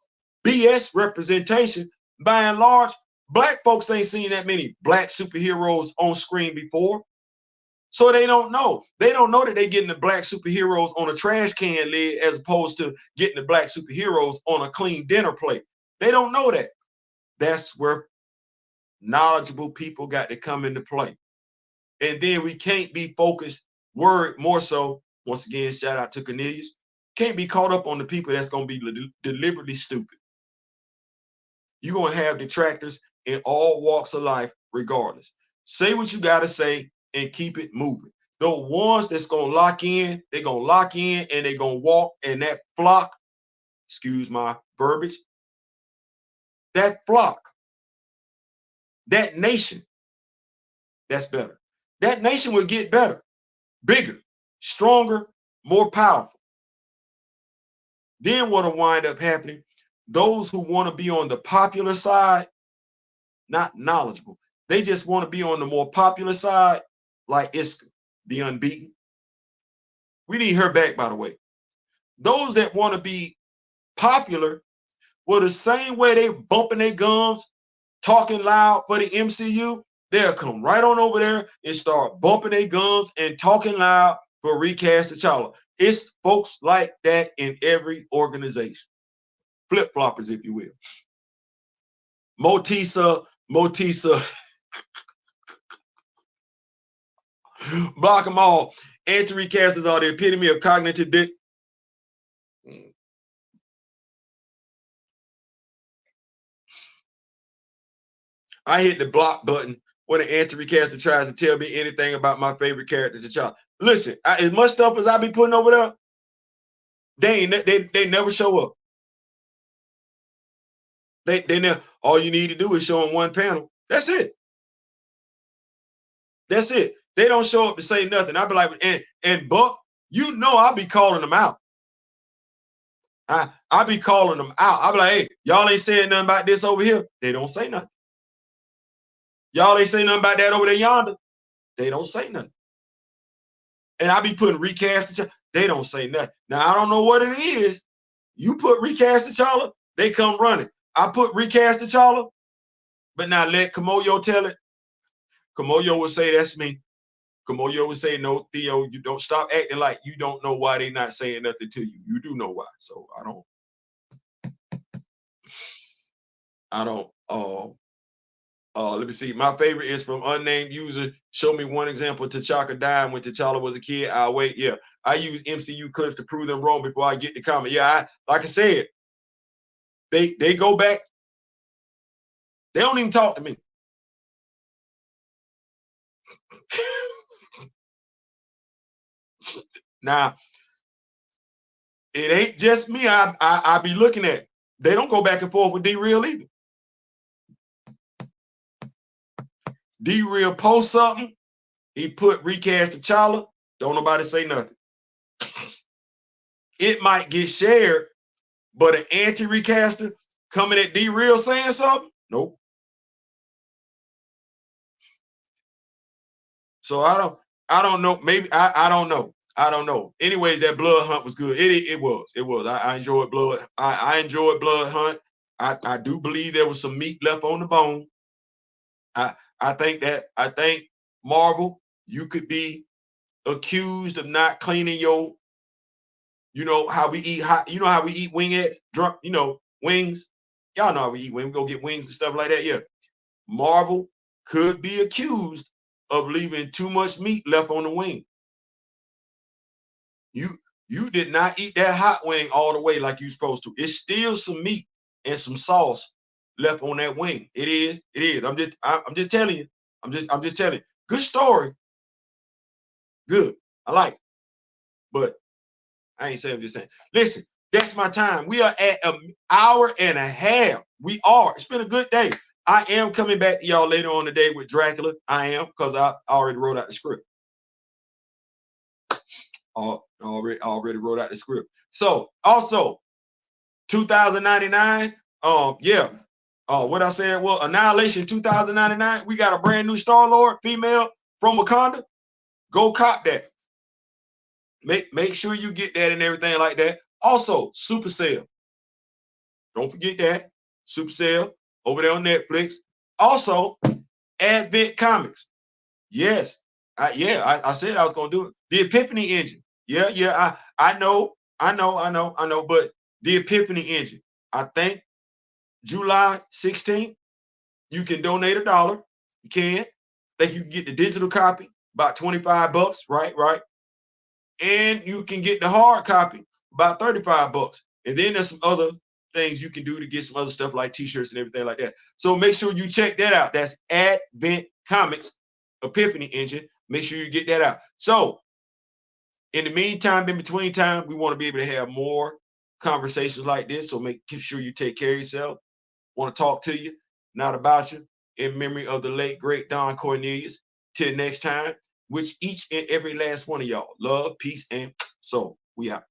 BS representation, by and large, black folks ain't seen that many black superheroes on screen before. So they don't know. They don't know that they're getting the black superheroes on a trash can lid as opposed to getting the black superheroes on a clean dinner plate. They don't know that. That's where knowledgeable people got to come into play. And then we can't be focused, worried more so. Once again, shout out to Cornelius. Can't be caught up on the people that's going to be deliberately stupid. You're going to have detractors in all walks of life, regardless. Say what you got to say and keep it moving. The ones that's going to lock in, they're going to lock in and they're going to walk. And that flock, excuse my verbiage, that flock, that nation, that's better. That nation will get better, bigger, stronger, more powerful. Then what'll wind up happening? Those who want to be on the popular side, not knowledgeable, they just want to be on the more popular side, like Iska, the unbeaten. We need her back, by the way. Those that want to be popular, well, the same way they bumping their gums, talking loud for the MCU, they'll come right on over there and start bumping their gums and talking loud for Recast T'Challa. It's folks like that in every organization. Flip-floppers, if you will. Motisa, block them all. Anti-recasters are the epitome of cognitive dick. I hit the block button when an anti-recaster tries to tell me anything about my favorite character, T'Challa. Listen, as much stuff as I be putting over there, they never show up. They never. All you need to do is show them one panel. That's it. That's it. They don't show up to say nothing. I be like, and Buck, you know, I be calling them out. I be calling them out. I be like, hey, y'all ain't saying nothing about this over here. They don't say nothing. Y'all ain't saying nothing about that over there yonder. They don't say nothing. And I be putting Recast T'Challa. They don't say nothing. Now, I don't know what it is. You put Recast T'Challa, they come running. I put Recast T'Challa, but now let Kamoyo tell it. Kamoyo would say, that's me. Kamoyo would say, no, Theo, you don't stop acting like you don't know why they not saying nothing to you. You do know why. So I don't. Let me see. My favorite is from unnamed user. Show me one example T'Chaka dying when T'Challa was a kid. I'll wait. Yeah, I use MCU clips to prove them wrong before I get the comment. Yeah, like I said, they go back. They don't even talk to me. Now, it ain't just me. I be looking at. They don't go back and forth with D-Real either. D-Real post something, he put recast T'Challa, don't nobody say nothing. It might get shared, but an anti-recaster coming at D-Real saying something, nope. So I don't know. Maybe I don't know. I don't know. Anyway, that blood hunt was good. It was. I enjoyed blood. I enjoyed blood hunt. I do believe there was some meat left on the bone. I think Marvel, you could be accused of not cleaning your, you know how we eat hot, you know how we eat wingettes, drunk, you know, wings. Y'all know how we eat when we go get wings and stuff like that. Yeah. Marvel could be accused of leaving too much meat left on the wing. You did not eat that hot wing all the way like you're supposed to. It's still some meat and some sauce left on that wing. It is. I'm just telling you. I'm just telling you. Good story. Good. I like it. But I ain't saying, I'm just saying. Listen, that's my time. We are at an hour and a half. We are. It's been a good day. I am coming back to y'all later on today with Dracula. I am, because I already wrote out the script. Already wrote out the script. So also 2099. Yeah. What I said, well, Annihilation 2099. We got a brand new Star-Lord, female from Wakanda. Go cop that. Make sure you get that and everything like that. Also, Super Sale. Don't forget that. Super Sale over there on Netflix. Also, Advent Comics. Yes. I said I was gonna do it. The Epiphany Engine. Yeah. I know. But the Epiphany Engine. I think July 16th, you can donate $1. You can. I think you can get the digital copy, about 25 bucks, right? And you can get the hard copy, about 35 bucks. And then there's some other things you can do to get some other stuff like t-shirts and everything like that. So make sure you check that out. That's Advent Comics, Epiphany Engine. Make sure you get that out. So in the meantime, in between time, we want to be able to have more conversations like this. So make sure you take care of yourself. Want to talk to you, not about you. In memory of the late, great Don Cornelius. Till next time, which each and every last one of y'all love, peace, and soul. We out.